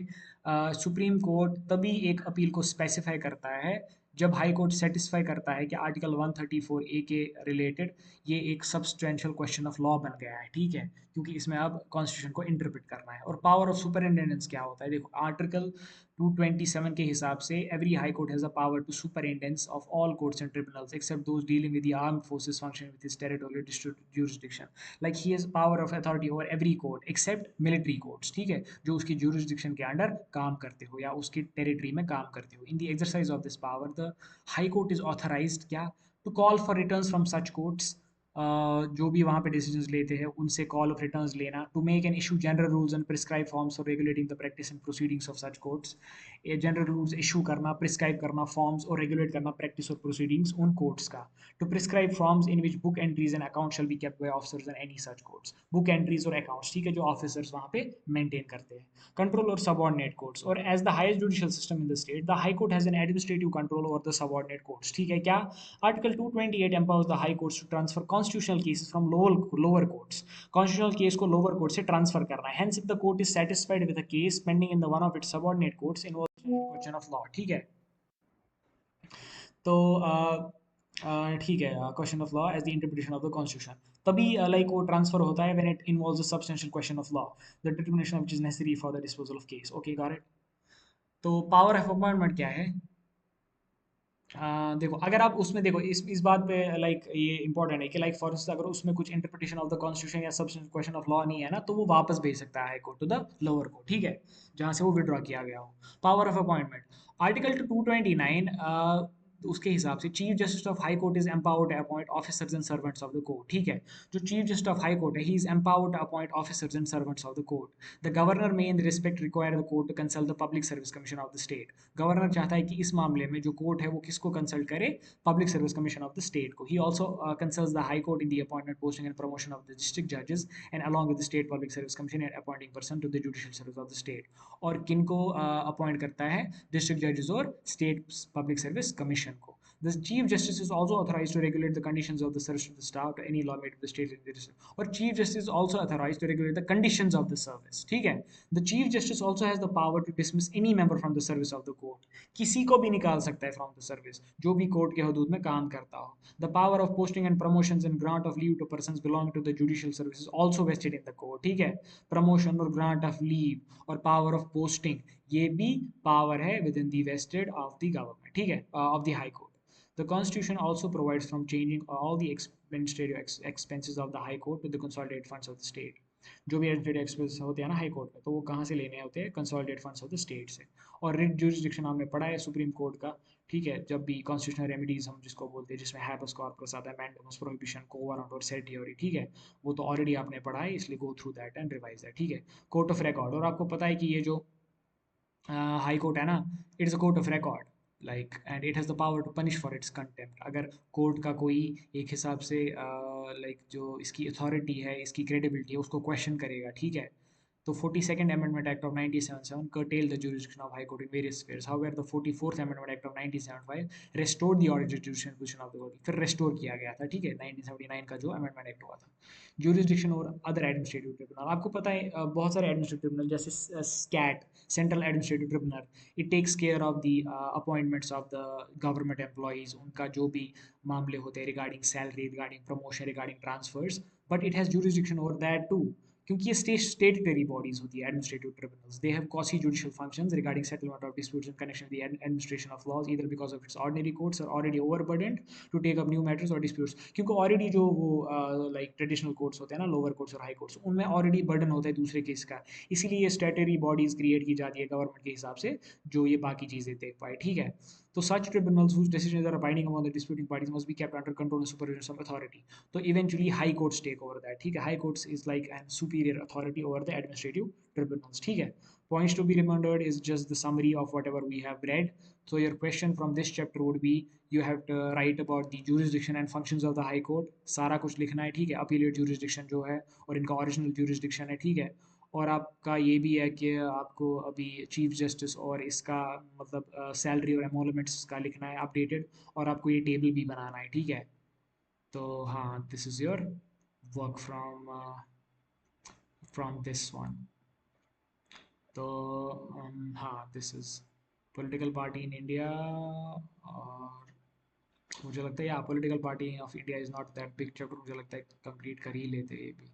supreme court तभी एक appeal को specify करता है जब high court satisfy करता है कि आर्टिकल 134A के रिलेटेड ये एक सब्सटेंशियल क्वेश्चन ऑफ लॉ बन गया है, ठीक है, क्योंकि इसमें अब कॉन्स्टिट्यूशन को इंटरप्रेट करना है। और पावर ऑफ सुपरिटेंडेंस क्या होता है, देखो आर्टिकल 227 के हिसाब से every high court has a power to superintendence of all courts and tribunals except those dealing with the armed forces function with his territorial district jurisdiction. Like he has power of authority over every court except military courts, ठीक है, जो उसकी jurisdiction के under काम करते हो या उसकी टेरिटरी में काम करते हो. In the exercise of this power, the high court is authorized क्या to call for returns from such courts, जो भी वहाँ पे डिसीजंस लेते हैं उनसे कॉल ऑफ रिटर्न्स लेना, to make an issue general rules and prescribe forms for regulating the practice and proceedings of such courts. ये जनरल रूल्स इशू करना, प्रिस्क्राइब करना फॉर्म्स और रेगुलेट करना प्रैक्टिस और प्रोसीडिंग्स उन कोर्ट्स का. To prescribe forms in which book entries and account shall be kept by officers in any such courts. Book entries और accounts, ठीक है, जो ऑफिसर्स वहाँ पे मेंटेन करते हैं. कंट्रोल और सबऑर्डिनेट कोर्ट्स, और as the highest judicial system in the state, the high court has an administrative control over the subordinate courts. ठीक है क्या? Article 228 empowers the high courts to transfer constitutional cases from lower courts. Constitutional case को lower court से transfer करना है. Hence, if the court is satisfied with a case pending in the one of its subordinate courts involves a question of law. ठीक है. तो ठीक है, question of law as the interpretation of the constitution. तभी like वो transfer होता है when it involves a substantial question of law, the determination which is necessary for the disposal of case. Okay, got it. तो power of appointment क्या है? देखो, अगर आप उसमें देखो, इस बात पे लाइक ये इंपॉर्टेंट है कि लाइक फॉर इंस्टेंस अगर उसमें कुछ इंटरप्रिटेशन ऑफ द कॉन्स्टिट्यूशन या सब्सटेंशियल क्वेश्चन ऑफ लॉ नहीं है ना, तो वो वापस भेज सकता है high court to the lower court. ठीक है, जहाँ से वो विड्रॉ किया गया हो. पावर ऑफ अपॉइंटमेंट, आर्टिकल 229 उसके हिसाब से chief justice of high court is empowered to appoint officers and servants of the court. ठीक है, जो chief justice of high court है, he is empowered to appoint officers and servants of the court. The governor may in respect require the court to consult the public service commission of the state. Governor चाहता है कि इस मामले में जो court है वो किसको कंसल्ट करे? Public service commission of the state को. He also consults the high court in the appointment, posting and promotion of the district जजेस and along with the state public service commission and appointing person to the judicial service of the state. और किनको appoint करता है? District जजेस और state public service commission को. The Chief Justice is also authorized to regulate the conditions of the service of the staff to any law made of the state legislature. और Chief Justice is also authorized to regulate the conditions of the service. ठीक है. The Chief Justice also has the power to dismiss any member from the service of the court. किसी को भी निकाल सकता है from the service, जो भी कोर्ट के हदूद में काम करता हो. The power of posting and promotions and grant of leave to persons belonging to the judicial service is also vested in the court. ठीक है. Promotion और grant of leave और power of posting, ये भी power है within the vested of the government. ठीक है, of the high court. The Constitution also provides from changing all the administrative expenses of the High Court to the consolidated funds of the state. जो भी administrative expense होते हैं ना high court में, तो वो कहाँ से लेने होते हैं? Consolidated funds of the state से. और रिट जुरिस्डिक्शन हमने पढ़ा है सुप्रीम कोर्ट का. ठीक है, जब भी कॉन्स्टिट्यूशनल रेमेडीज हम जिसको बोलते हैं, जिसमें हैबस कॉर्पस आता है, मैंडेमस प्रोहिबिशन, कोवरंट और सेटियोरी. ठीक है, वो तो ऑलरेडी आपने पढ़ा है, इसलिए go through that and revise that. ठीक है. कोर्ट ऑफ रिकॉर्ड, और आपको पता है कि ये जो हाई कोर्ट है ना, it is a court of record, like and it has the power to punish for its contempt. अगर कोर्ट का कोई एक हिसाब से लाइक जो इसकी अथॉरिटी है, इसकी क्रेडिबिलिटी है, उसको क्वेश्चन करेगा. ठीक है, तो 42nd Amendment Act of 1977 curtailed the jurisdiction of High Court in various spheres. However, the 44th Amendment Act of 1975 restored the original jurisdiction position of the court. फिर रेस्टोर किया गया था. ठीक है, 1979 का जो अमेंडमेंट एक्ट हुआ था. जुरिस्डिक्शन और अदर एडमिनिस्ट्रेटिव ट्रिब्यूनल, आपको पता है बहुत सारे एडमिनिस्ट्रेटिव ट्रिब्यूनल जैसे SCAT, central administrative tribunal, it takes care of the appointments of the government employees, उनका जो भी मामले होते हैं regarding salary, regarding promotion, regarding transfers, but it has jurisdiction over that too, क्योंकि ये स्टेटरी बॉडीज होती है administrative tribunals. They have quasi judicial functions regarding settlement of disputes in connection with the administration of laws, either because of its ordinary courts are already ओवरबर्डन्ड to take up new matters और disputes. क्योंकि already जो वो like traditional courts होते हैं ना, lower courts और high courts, उनमें already burden होता है दूसरे केस का. इसीलिए ये स्टेटरी बॉडीज क्रिएट की जाती है गवर्नमेंट के हिसाब से, जो ये बाकी चीज़ें देख पाए. ठीक है, तो सच tribunals whose decisions are binding upon the disputing parties must be kept under control and supervision of authority. तो eventually high courts take over that. ठीक है, high courts is like an superior authority over the administrative tribunals. ठीक है. Points to be remembered is just the summary of whatever we have read. So your question from this chapter would be, you have to write about the jurisdiction and functions of the high court. सारा कुछ लिखना है. ठीक है, appellate jurisdiction जो है और इनका ओरिजिनल jurisdiction है. ठीक है, और आपका ये भी है कि आपको अभी चीफ जस्टिस और इसका मतलब सैलरी और एमोलमेंट्स का लिखना है अपडेटेड, और आपको ये टेबल भी बनाना है. ठीक है, तो हाँ, this is your work from this one. तो हाँ, this is political party in India. और मुझे लगता है या political party of India is not that big chapter, मुझे लगता है कंप्लीट कर ही लेते ये भी,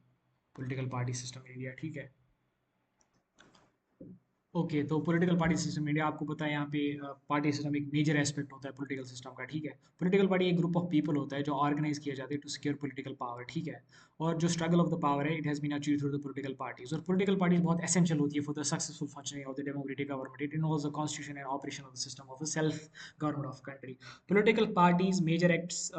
political party system in India. ठीक है. ओके, तो पॉलिटिकल पार्टी सिस्टम इंडिया, आपको पता है यहाँ पे पार्टी सिस्टम एक मेजर एस्पेक्ट होता है पॉलिटिकल सिस्टम का, ठीक है। पॉलिटिकल पार्टी एक ग्रुप ऑफ पीपल होता है जो ऑर्गेनाइज किया जाता है टू सिक्योर पॉलिटिकल पावर, ठीक है। और जो स्ट्रगल ऑफ द पावर है, it has been achieve through the political parties, और पॉलिटिकल पार्टीज बहुत एसेंशियल होती है for the successful functioning of the democratic government. It involves the constitution and operation of the system of a self government of country. Political parties major acts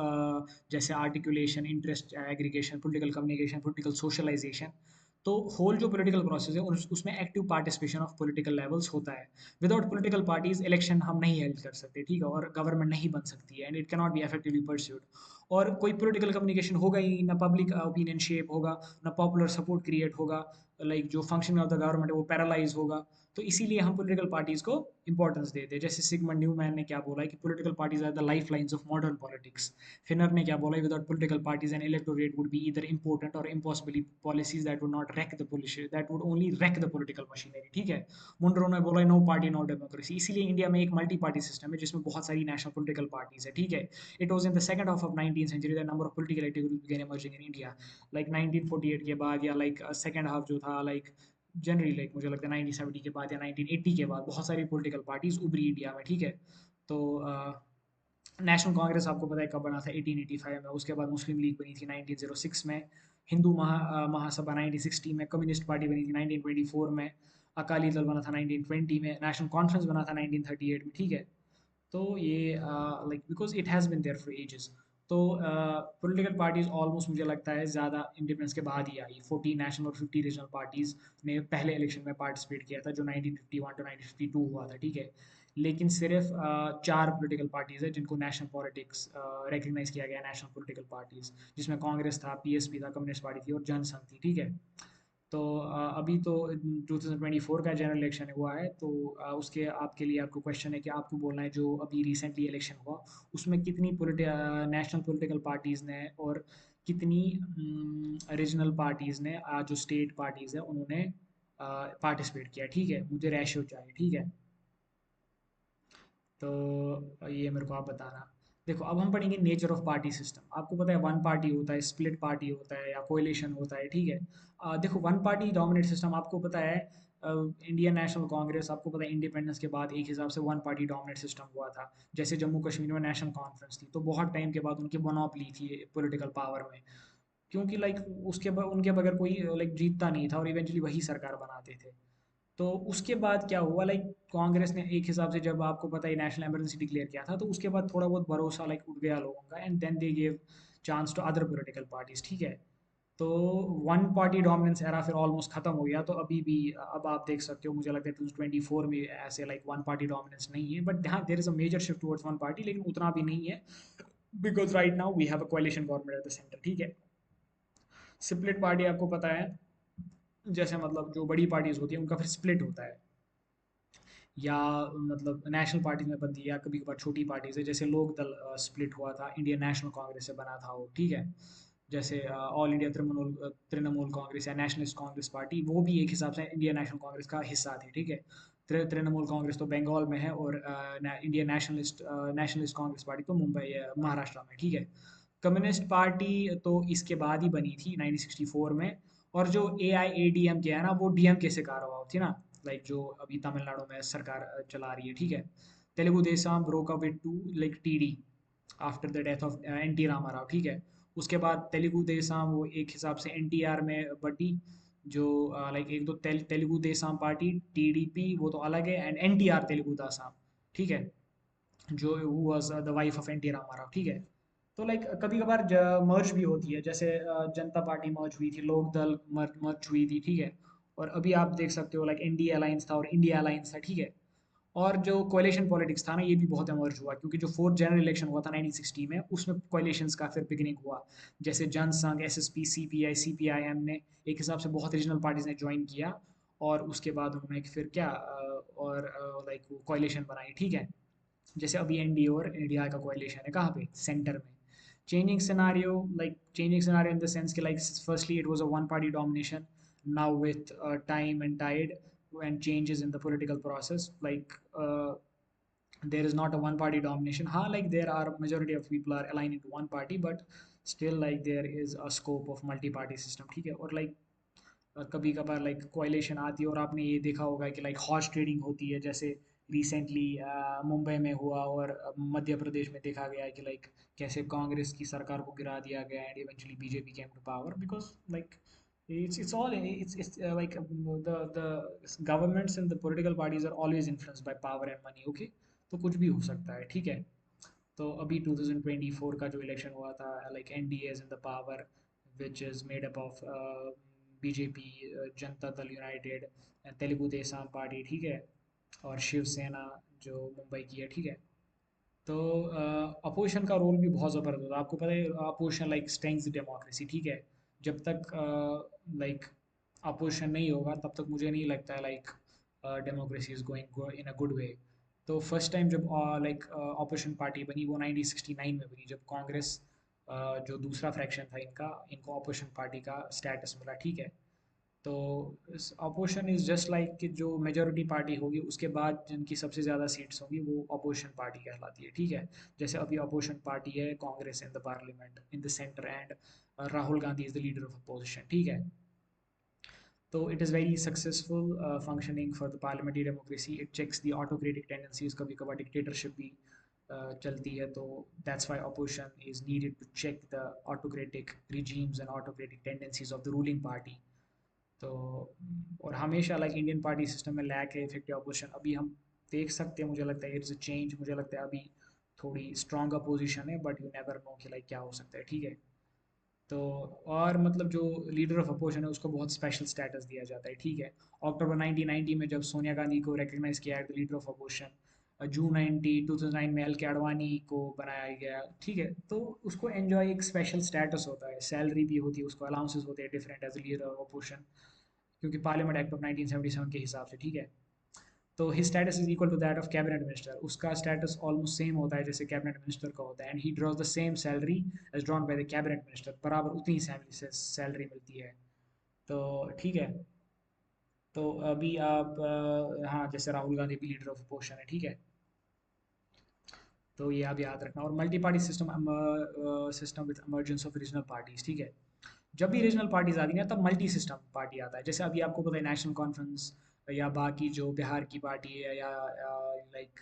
जैसे articulation, interest aggregation, political communication, political socialisation. तो whole जो political process है उसमें active participation of political levels होता है। Without political parties election हम नहीं held कर सकते, ठीक है, और गवर्नमेंट नहीं बन सकती है, and it cannot be effectively pursued. और कोई पॉलिटिकल कम्युनिकेशन होगा ही नहीं, ना पब्लिक ओपिनियन शेप होगा, ना पॉपुलर सपोर्ट क्रिएट होगा, लाइक जो फंक्शन ऑफ द गवर्नमेंट है वो पैरालाइज होगा। तो इसीलिए हम पॉलिटिकल पार्टीज को इंपॉर्टेंस देते हैं। जैसे सिगमंड न्यूमैन ने क्या बोला है कि political parties are the life lines of modern politics. Finer ने क्या बोला है, without political parties and electorate would be either important और impossibly policies that would not wreck the policy, that would only wreck the political machinery, ठीक है। Munro ने बोला no party no democracy. इसीलिए इंडिया में एक मल्टी पार्टी सिस्टम है जिसमें बहुत सारी नेशनल पॉलिटिकल पार्टीज है, ठीक है। It was in the second half of 19th century that number of political activities began emerging in India, like 1948 के बाद, या लाइक सेकंड हाफ जो था, लाइक जनरली, लाइक मुझे लगता है 1970 के बाद या 1980 के बाद बहुत सारी पॉलिटिकल पार्टीज उभरी इंडिया में, ठीक है। तो नेशनल कांग्रेस आपको पता है कब बना था, 1885 में। उसके बाद मुस्लिम लीग बनी थी 1906 में। हिंदू महासभा 1960 में। कम्युनिस्ट पार्टी बनी थी 1924 में। अकाली दल बना था 1920 में। नेशनल कॉन्फ्रेंस बना था 1938 में, ठीक है। तो ये like because it has been there for ages. तो पॉलिटिकल पार्टीज ऑलमोस्ट मुझे लगता है ज़्यादा इंडिपेंडेंस के बाद ही आई। 40 नेशनल और 50 रीजनल पार्टीज ने पहले इलेक्शन में पार्टिसिपेट किया था जो 1951 टू 1952 हुआ था, ठीक है। लेकिन सिर्फ चार पॉलिटिकल पार्टीज है जिनको नेशनल पॉलिटिक्स रिकग्नाइज किया गया, नेशनल पॉलिटिकल पार्टीज, जिसमें कांग्रेस था, पीएसपी था, कम्युनिस्ट पार्टी थी, और जनसंघ थी, ठीक है। तो अभी तो 2024 का जनरल इलेक्शन हुआ है, तो उसके आपके लिए आपको क्वेश्चन है कि आपको बोलना है जो अभी रिसेंटली इलेक्शन हुआ उसमें कितनी नेशनल पॉलिटिकल पार्टीज़ ने और कितनी रीजनल पार्टीज़ ने, जो स्टेट पार्टीज़ है उन्होंने पार्टिसिपेट किया, ठीक है। मुझे रेशियो चाहिए, ठीक है। तो ये मेरे को आप बताना। देखो, अब हम पढ़ेंगे नेचर ऑफ पार्टी सिस्टम। आपको पता है वन पार्टी होता है, स्प्लिट पार्टी होता है, या कोएलिशन होता है, ठीक है। देखो, वन पार्टी डोमिनेट सिस्टम आपको पता है, इंडियन नेशनल कांग्रेस, आपको पता है इंडिपेंडेंस के बाद एक हिसाब से वन पार्टी डोमिनेट सिस्टम हुआ था। जैसे जम्मू कश्मीर में नेशनल कॉन्फ्रेंस थी, तो बहुत टाइम के बाद उनकी मोनोपोली थी पॉलिटिकल पावर में, क्योंकि लाइक उनके बगैर कोई लाइक जीतता नहीं था, और इवेंचुअली वही सरकार बनाते थे। तो उसके बाद क्या हुआ, लाइक कांग्रेस ने एक हिसाब से, जब आपको पता है नेशनल इमरजेंसी डिक्लेयर किया था, तो उसके बाद थोड़ा बहुत भरोसा लाइक उठ गया लोगों का, and then they give chance to other political parties, ठीक है। तो वन पार्टी डोमिनेंस एरा फिर ऑलमोस्ट खत्म हो गया। तो अभी भी अब आप देख सकते हो, मुझे लगता है 2024 में ऐसे लाइक वन पार्टी डोमिनेंस नहीं है, बट हाँ there is a major shift towards one party, लेकिन उतना भी नहीं है, because right now we have a coalition government at the centre, ठीक है। स्प्लिट पार्टी आपको पता है, जैसे मतलब जो बड़ी पार्टीज होती है उनका फिर स्प्लिट होता है, या मतलब नेशनल पार्टीज में बनती है, या कभी कभार छोटी पार्टीज है, जैसे लोक दल स्प्लिट हुआ था, इंडियन नेशनल कांग्रेस से बना था वो, ठीक है। जैसे ऑल इंडिया तृणमूल कांग्रेस या नेशनलिस्ट कांग्रेस पार्टी, वो भी एक हिसाब से इंडियन नेशनल कांग्रेस का हिस्सा थी, ठीक है। तृणमूल कांग्रेस तो बंगाल में है, और इंडियन नेशनलिस्ट कांग्रेस पार्टी तो मुंबई महाराष्ट्र में, ठीक है। कम्युनिस्ट पार्टी तो इसके बाद ही बनी थी 1964 में। और जो ए आई ए डी एम के है ना, वो डी एम के से कारवा थी ना, लाइक जो अभी तमिलनाडु में सरकार चला रही है, ठीक है। Telugu Desam broke up to like TD after the death of N T Ramarao, ठीक है। उसके बाद तेलुगु देशम वो एक हिसाब से एन टी आर में बटी, जो लाइक एक तो तेलुगु देशम पार्टी, टीडीपी वो तो अलग है, and N T R Telugu Desam, ठीक है, जो was the wife of N T Ramarao, ठीक है। तो लाइक कभी कभार मर्ज भी होती है, जैसे जनता पार्टी मर्ज हुई थी, लोक दल मर्ज हुई थी, ठीक है। और अभी आप देख सकते हो लाइक एनडीए अलायंस था और इंडिया अलायंस था, ठीक है। और जो कोalition पॉलिटिक्स था ना, ये भी बहुत इमर्ज हुआ, क्योंकि जो फोर्थ जनरल इलेक्शन हुआ था 1960 में, उसमें कोalitions का फिर बिगनिंग हुआ। जैसे जनसंघ, एसएसपी, सीपीआई, सीपीआईएम ने एक हिसाब से बहुत रीजनल पार्टीज ने ज्वाइन किया, और उसके बाद उन्होंने फिर क्या और लाइक कोalition बनाई, ठीक है। जैसे अभी एनडीए और इंडिया का कोalition है, कहाँ पे, सेंटर में। Changing scenario in the sense कि like firstly it was a one party domination, now with time and tide and changes in the political process, like there is not a one party domination. हाँ, like there are majority of people are aligned into one party, but still like there is a scope of multi party system, ठीक है। और like कभी कभार like कोalition आती है, और आपने ये देखा होगा कि लाइक हॉर्स ट्रेडिंग होती है, जैसे रिसेंटली मुंबई में हुआ, और मध्य प्रदेश में देखा गया है कि लाइक कैसे कांग्रेस की सरकार को गिरा दिया गया and eventually BJP came to power, because like it's all it's like the governments and the political parties are always influenced by power and money. Okay, तो कुछ भी हो सकता है, ठीक है। तो अभी 2024 का जो इलेक्शन हुआ था, like NDA is in the power, which is made up of BJP, Janata Dal United, Telugu Desam party, ठीक है, और शिवसेना जो मुंबई की है, ठीक है। तो अपोजिशन का रोल भी बहुत ज़बरदस्त होता है, आपको पता है। अपोजिशन लाइक स्ट्रेंथ्स डेमोक्रेसी, ठीक है। जब तक लाइक अपोजिशन नहीं होगा तब तक मुझे नहीं लगता है like democracy is going in a good way. तो फर्स्ट टाइम जब लाइक अपोजिशन पार्टी बनी वो 1969 में बनी, जब कांग्रेस जो दूसरा फ्रैक्शन था इनका, इनको अपोजिशन पार्टी का स्टेटस मिला, ठीक है। तो अपोजिशन इज़ जस्ट लाइक कि जो मेजोरिटी पार्टी होगी उसके बाद जिनकी सबसे ज़्यादा सीट्स होंगी वो अपोजिशन पार्टी कहलाती है, ठीक है। जैसे अभी अपोजिशन पार्टी है Congress in the parliament in the centre, and Rahul Gandhi is the leader of opposition, ठीक है। तो it is very successful functioning for the parliamentary democracy, it checks the autocratic tendencies, कभी कभार डिक्टेटरशिप भी चलती है, तो that's why opposition is needed to check the autocratic regimes and autocratic tendencies of the ruling party. तो और हमेशा like Indian party system में लैक है इफेक्टिव अपोजिशन, अभी हम देख सकते हैं, मुझे लगता है इट्स अ चेंज, मुझे लगता है अभी थोड़ी स्ट्रॉन्ग अपोजिशन है, बट यू नेवर नो कि लाइक क्या हो सकता है, ठीक है। तो और मतलब जो लीडर ऑफ अपोजिशन है उसको बहुत स्पेशल स्टेटस दिया जाता है, ठीक है। अक्टूबर 1990 में जब सोनिया गांधी को रिकग्नाइज किया है द लीडर ऑफ अपोजिशन, जून 2009 में एल के अडवाणी को बनाया गया, ठीक है। तो उसको एंजॉय एक स्पेशल स्टेटस होता है, सैलरी भी होती है उसको, अलाउंसेस होते हैं different as leader of opposition, क्योंकि पार्लियामेंट एक्ट ऑफ 1977 के हिसाब से, ठीक है। तो his status is equal to that of cabinet minister, उसका स्टेटस ऑलमोस्ट सेम होता है जैसे कैबिनेट मिनिस्टर का होता है, and he draws the same salary as drawn by the cabinet minister, बराबर उतनी ही सैलरी मिलती है। तो ठीक है। तो अभी आप हाँ, जैसे राहुल गांधी भी लीडर ऑफ अपोजिशन है, ठीक है। तो ये आप याद रखना, और multi party system system with emergence of regional parties, ठीक है। जब भी रीजनल पार्टीज आती हैं तब मल्टी सिस्टम पार्टी आता है, जैसे अभी आपको पता है नेशनल कॉन्फ्रेंस, या बाकी जो बिहार की पार्टी है, या लाइक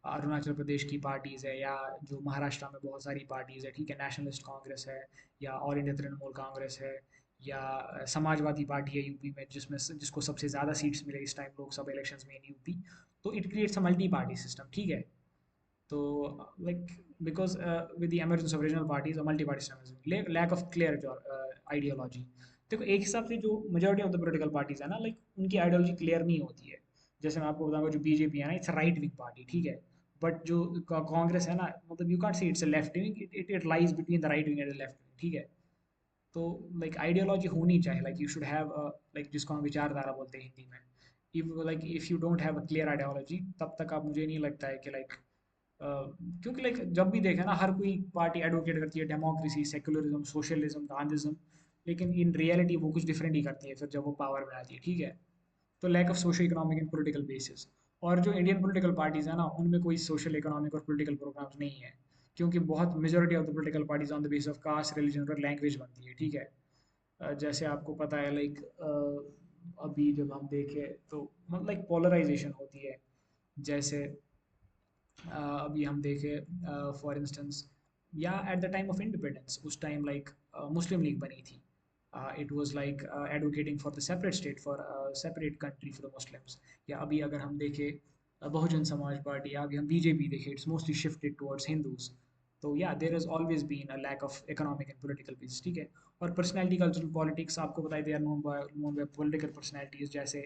अरुणाचल प्रदेश की पार्टीज़ है, या जो महाराष्ट्र में बहुत सारी पार्टीज़ है, ठीक है, नेशनलिस्ट कांग्रेस है, या ऑल इंडिया तृणमूल कांग्रेस है, या समाजवादी पार्टी है यूपी में, जिसमें जिसको सबसे ज़्यादा सीट्स मिले इस टाइम लोकसभा इलेक्शंस में इन यूपी। तो it creates a multi party system, ठीक है। तो like because with the emergence of regional parties or multi party systems, lack of clear ideology। देखो एक हिसाब से जो majority of the political parties है ना, लाइक उनकी आइडियोलॉजी क्लियर नहीं होती है। जैसे मैं आपको बताऊंगा जो बीजेपी है ना, इट्स राइट विंग पार्टी, ठीक है। बट जो कांग्रेस है ना, मतलब you can't say it's left wing, it lies between the right wing and the left wing, ठीक है। तो लाइक आइडियोलॉजी होनी चाहिए, like you should have like जिसको हम विचारधारा बोलते हैं हिंदी में। If you don't have a clear ideology तब तक आप, मुझे नहीं लगता है कि लाइक क्योंकि लाइक जब भी देखें ना, हर कोई पार्टी एडवोकेट करती है डेमोक्रेसी, सेक्युलरिज्म, सोशलिज्म, गांधीज्म, लेकिन इन रियलिटी वो कुछ डिफरेंट ही करती है फिर जब वो पावर में आती है, ठीक है। तो lack of social economic and political basis, और जो इंडियन पॉलिटिकल पार्टीज है ना उनमें कोई सोशल इकोनॉमिक और पॉलिटिकल प्रोग्राम्स नहीं है, क्योंकि बहुत majority of the political parties on the base of caste, religion और लैंग्वेज बनती है, ठीक है। जैसे आपको पता है लाइक अभी जब हम देखें तो मतलब लाइक पोलराइजेशन होती है, जैसे अभी हम देखें फॉर इंस्टेंस, या at the time of independence, उस टाइम लाइक मुस्लिम लीग बनी थी, it was like advocating for the separate state, for separate country for the Muslims. या अभी अगर हम देखें बहुजन समाज पार्टी, या अभी हम बीजेपी देखें, it's mostly shifted towards Hindus. तो yeah there is always been a lack of economic and political peace, ठीक है। और पर्सनैलिटी, कल्चरल पॉलिटिक्स, आपको बताया they are known by political personalities, जैसे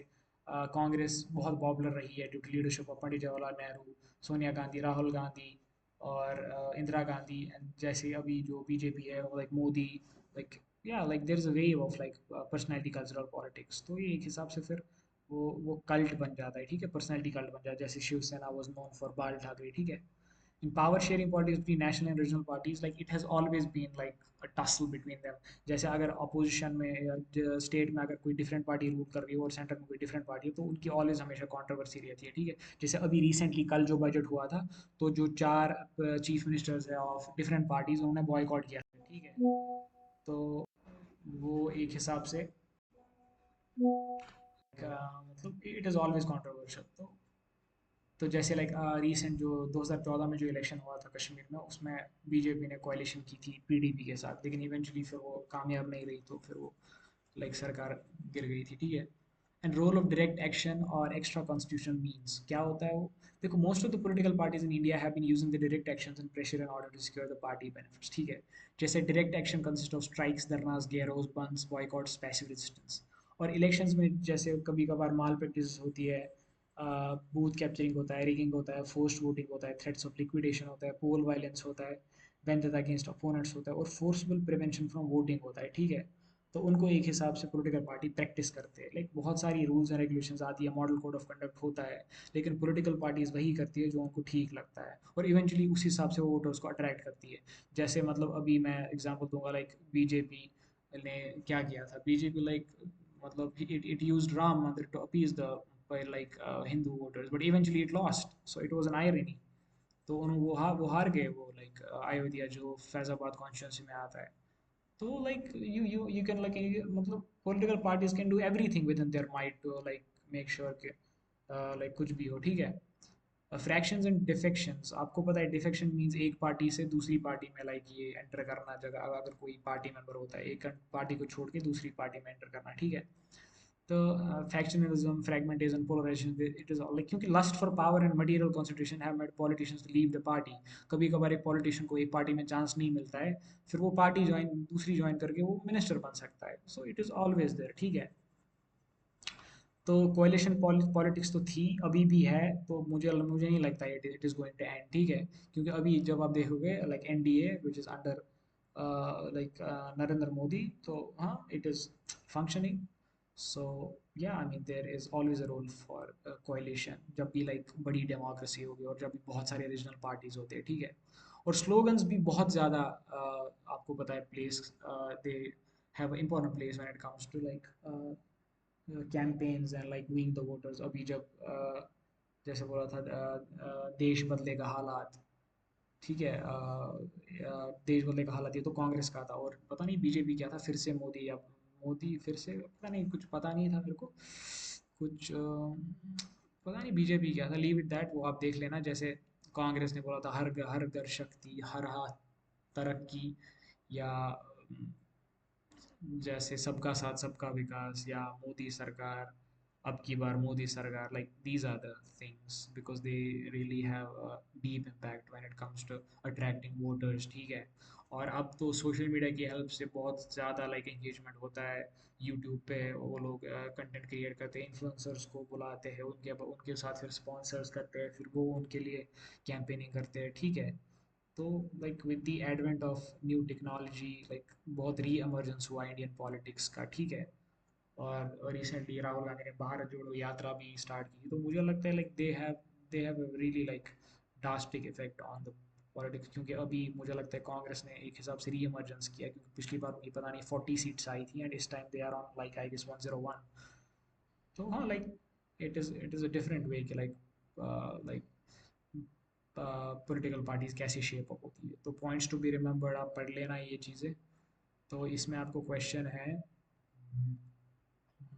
कांग्रेस बहुत पॉपुलर रही है due to leadership of Pandit Jawaharlal Nehru, Sonia Gandhi, Rahul Gandhi, और इंदिरा गांधी, and जैसे अभी जो बीजेपी है like Modi, like yeah like there is a wave of like personality, cultural politics. तो ये एक हिसाब से फिर वो कल्ट बन जाता है, ठीक है, पर्सनैलिटी कल्ट बन जाता है, जैसे शिवसेना वाज नोन फॉर बाल ठाकरे, ठीक है। In power sharing politics between national and regional parties, like it has always been like a tussle between them। जैसे अगर अपोजिशन में या स्टेट में अगर कोई डिफरेंट पार्टी रूल कर रही है और सेंटर में कोई डिफरेंट पार्टी है, तो उनकी ऑलवेज हमेशा कंट्रोवर्सी रहती है, ठीक है। जैसे अभी रिसेंटली कल जो बजट हुआ था, तो जो चार चीफ मिनिस्टर्स है ऑफ डिफरेंट पार्टीज उन्होंने बॉयकॉट किया था, ठीक है। तो वो एक हिसाब से मतलब इट इज़ ऑलवेज कॉन्ट्रोवर्शियल। तो जैसे लाइक रीसेंट जो 2014 में जो इलेक्शन हुआ था कश्मीर में, उसमें बीजेपी ने कोalition की थी पीडीपी के साथ, लेकिन इवेंचुअली फिर वो कामयाब नहीं रही, तो फिर वो लाइक सरकार गिर गई थी, ठीक है। And role of direct action और एक्स्ट्रा कॉन्स्टिट्यूशनल मीन्स क्या होता है वो? देखो, most of the political parties in India have been using the direct actions and pressure in order to secure the party benefits, ठीक है। जैसे direct action consist of strikes, dharnas, gherao, bandhs, boycotts, passive resistance. और elections में जैसे कभी कभार माल practice होती है, बूथ कैप्चरिंग होता है, रिगिंग होता है, फोर्स्ड वोटिंग होता है, थ्रेट्स ऑफ लिक्विडेशन होता है, पोल वायलेंस होता है, वेंजेस अगेंस्ट अपोनेंट्स होता है, और फोर्सफुल प्रिवेंशन फ्रॉम वोटिंग होता है, ठीक है। तो उनको एक हिसाब से पॉलिटिकल पार्टी प्रैक्टिस करते हैं, लाइक बहुत सारी रूल्स एंड रेगुलेशंस आती है, मॉडल कोड ऑफ कंडक्ट होता है, लेकिन पॉलिटिकल पार्टीज वही करती है जो उनको ठीक लगता है, और इवेंचुअली उस हिसाब से वो वोटर्स को अट्रैक्ट करती है। जैसे मतलब अभी मैं एग्जांपल दूंगा, लाइक बीजेपी ने क्या किया था, बीजेपी लाइक मतलब it used Ram Mandir to appease the by like Hindu voters, but eventually it lost, so it was an irony। तो वो हार गए, वो लाइक अयोध्या जो फैजाबाद कॉन्स्टिट्यूंसी में आता है। तो लाइक यू कैन लाइक मतलब political parties can do everything within their mind to like make sure कि लाइक कुछ भी हो, ठीक है। फ्रैक्शंस एंड डिफेक्शंस, आपको पता है डिफेक्शन मींस एक पार्टी से दूसरी पार्टी में लाइक ये एंटर करना, जगह अगर कोई पार्टी मेंबर होता है एक पार्टी को छोड़ के दूसरी पार्टी में एंटर करना, ठीक है। तो factionalism, fragmentation, polarization, it is all like क्योंकि lust for power and material concentration have made politicians to leave the party। कभी कभार एक पॉलिटिशियन को एक पार्टी में चांस नहीं मिलता है, फिर वो पार्टी ज्वाइन दूसरी ज्वाइन करके वो मिनिस्टर बन सकता है, so it is always there, ठीक है। तो कोalition पॉलिटिक्स तो थी, अभी भी है, तो मुझे नहीं लगता it is going to end, ठीक है। क्योंकि अभी जब आप देखोगे like NDA which is under like Narendra Modi, तो हाँ it is functioning. So yeah I mean there is always a role for coalition, जब भी लाइक बड़ी डेमोक्रेसी होगी और जब भी बहुत सारे रीजनल पार्टीज होते हैं, ठीक है। और स्लोगन्स भी बहुत ज़्यादा आपको पता है place, they have important place when it comes to like campaigns and like wing the voters. अभी जब जैसे बोला था देश बदलेगा हालात, ठीक है, देश बदलेगा हालात, ये तो कांग्रेस का था, और पता नहीं बीजेपी क्या था, फिर से मोदी, या मोदी फिर से पता नहीं, कुछ पता नहीं था मेरे को, कुछ पता नहीं बीजेपी क्या था, लीव इट दैट, वो आप देख लेना। जैसे कांग्रेस ने बोला था हर घर शक्ति, हर हाथ तरक्की, या जैसे सबका साथ सबका विकास, या मोदी सरकार, अब की बार मोदी सरकार, like these are the things because they really have a deep impact when it comes to attracting voters, ठीक है। और अब तो सोशल मीडिया की हेल्प से बहुत ज़्यादा लाइक एंगेजमेंट होता है, यूट्यूब पे वो लोग कंटेंट क्रिएट करते हैं, इन्फ्लुएंसर्स को बुलाते हैं, उनके उनके साथ फिर स्पॉन्सर्स करते हैं, फिर वो उनके लिए कैंपेनिंग करते हैं, ठीक है। तो like with the advent of new technology, like बहुत री एमर्जेंस हुआ इंडियन पॉलिटिक्स का, ठीक है। और रिसेंटली राहुल गांधी ने भारत जोड़ो यात्रा भी स्टार्ट की, तो मुझे लगता है like they have really like drastic effect on the politics. क्योंकि अभी मुझे लगता है कांग्रेस ने एक हिसाब से री इमर्जेंस किया, क्योंकि पिछली बार उनकी पता नहीं 40 सीट्स आई थी, and this time they are on like I guess 101। तो हाँ like it is a different way कि लाइक पॉलिटिकल पार्टीज कैसे शेप अप होती है। तो पॉइंट्स टू बी रिमेंबर्ड, आप पढ़ लेना ये चीज़ें। तो इसमें आपको क्वेश्चन है,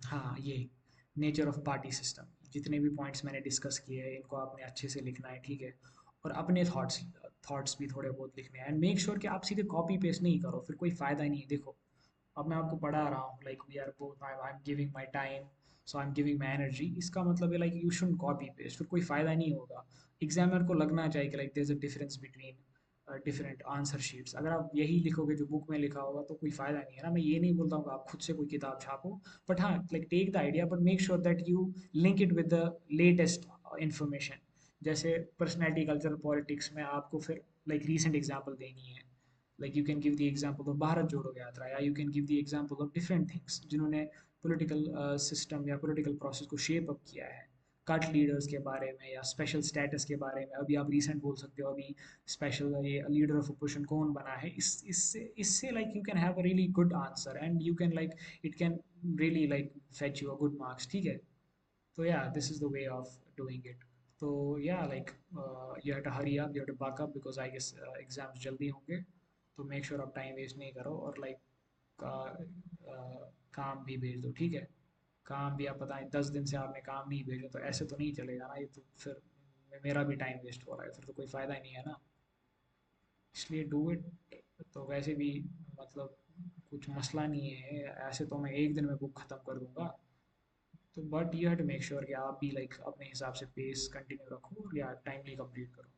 हाँ ये नेचर ऑफ पार्टी सिस्टम, जितने भी पॉइंट्स मैंने डिस्कस किए हैं इनको आपने अच्छे से लिखना है, ठीक है। और अपने थॉट्स भी थोड़े बहुत लिखने हैं, एंड मेक श्योर कि आप सीधे कॉपी पेस्ट नहीं करो, फिर कोई फ़ायदा नहीं है। देखो, अब मैं आपको पढ़ा रहा हूँ, like we are both, I am giving my time, so I am giving my energy, इसका मतलब है like you should copy paste, फिर कोई फ़ायदा नहीं होगा। एग्जामिनर को लगना चाहिए कि like there is a difference between different answer sheets. अगर आप यही लिखोगे जो बुक में लिखा होगा तो कोई फ़ायदा नहीं है ना। मैं ये नहीं बोलता हूँ कि आप खुद से कोई किताब छापो, बट हाँ like take the idea, but make sure that you link it with the latest information. जैसे पर्सनैलिटी, कल्चर, पॉलिटिक्स में आपको फिर लाइक रीसेंट एग्जाम्पल देनी है, like you can give the example of Bharat जोड़ो यात्रा, या you can give the example of different things जिन्होंने political system या political process को shape up किया है, कट लीडर्स के बारे में या स्पेशल स्टेटस के बारे में। अभी आप रीसेंट बोल सकते हो, अभी स्पेशल ये लीडर ऑफ अपोजिशन कौन बना है, इससे इससे like you can have a really good answer, and you can like it can really like fetch you a good marks, ठीक है। तो yeah this is the way of doing it. तो yeah like you have to hurry up, you have to buck up, because I guess exams जल्दी होंगे। तो make sure आप time waste नहीं करो, और लाइक काम भी भेज दो, ठीक है। काम भी आप बताएं 10 दिन से आपने काम नहीं भेजा, तो ऐसे तो नहीं चलेगा ना, ये तो फिर मेरा भी टाइम वेस्ट हो रहा है, फिर तो कोई फ़ायदा ही नहीं है ना। इसलिए डू इट। तो वैसे भी मतलब कुछ मसला नहीं है, ऐसे तो मैं एक दिन में बुक ख़त्म कर दूंगा। तो but you have to make sure कि आप भी लाइक अपने हिसाब से पेस कंटिन्यू रखो या टाइमली कंप्लीट करो।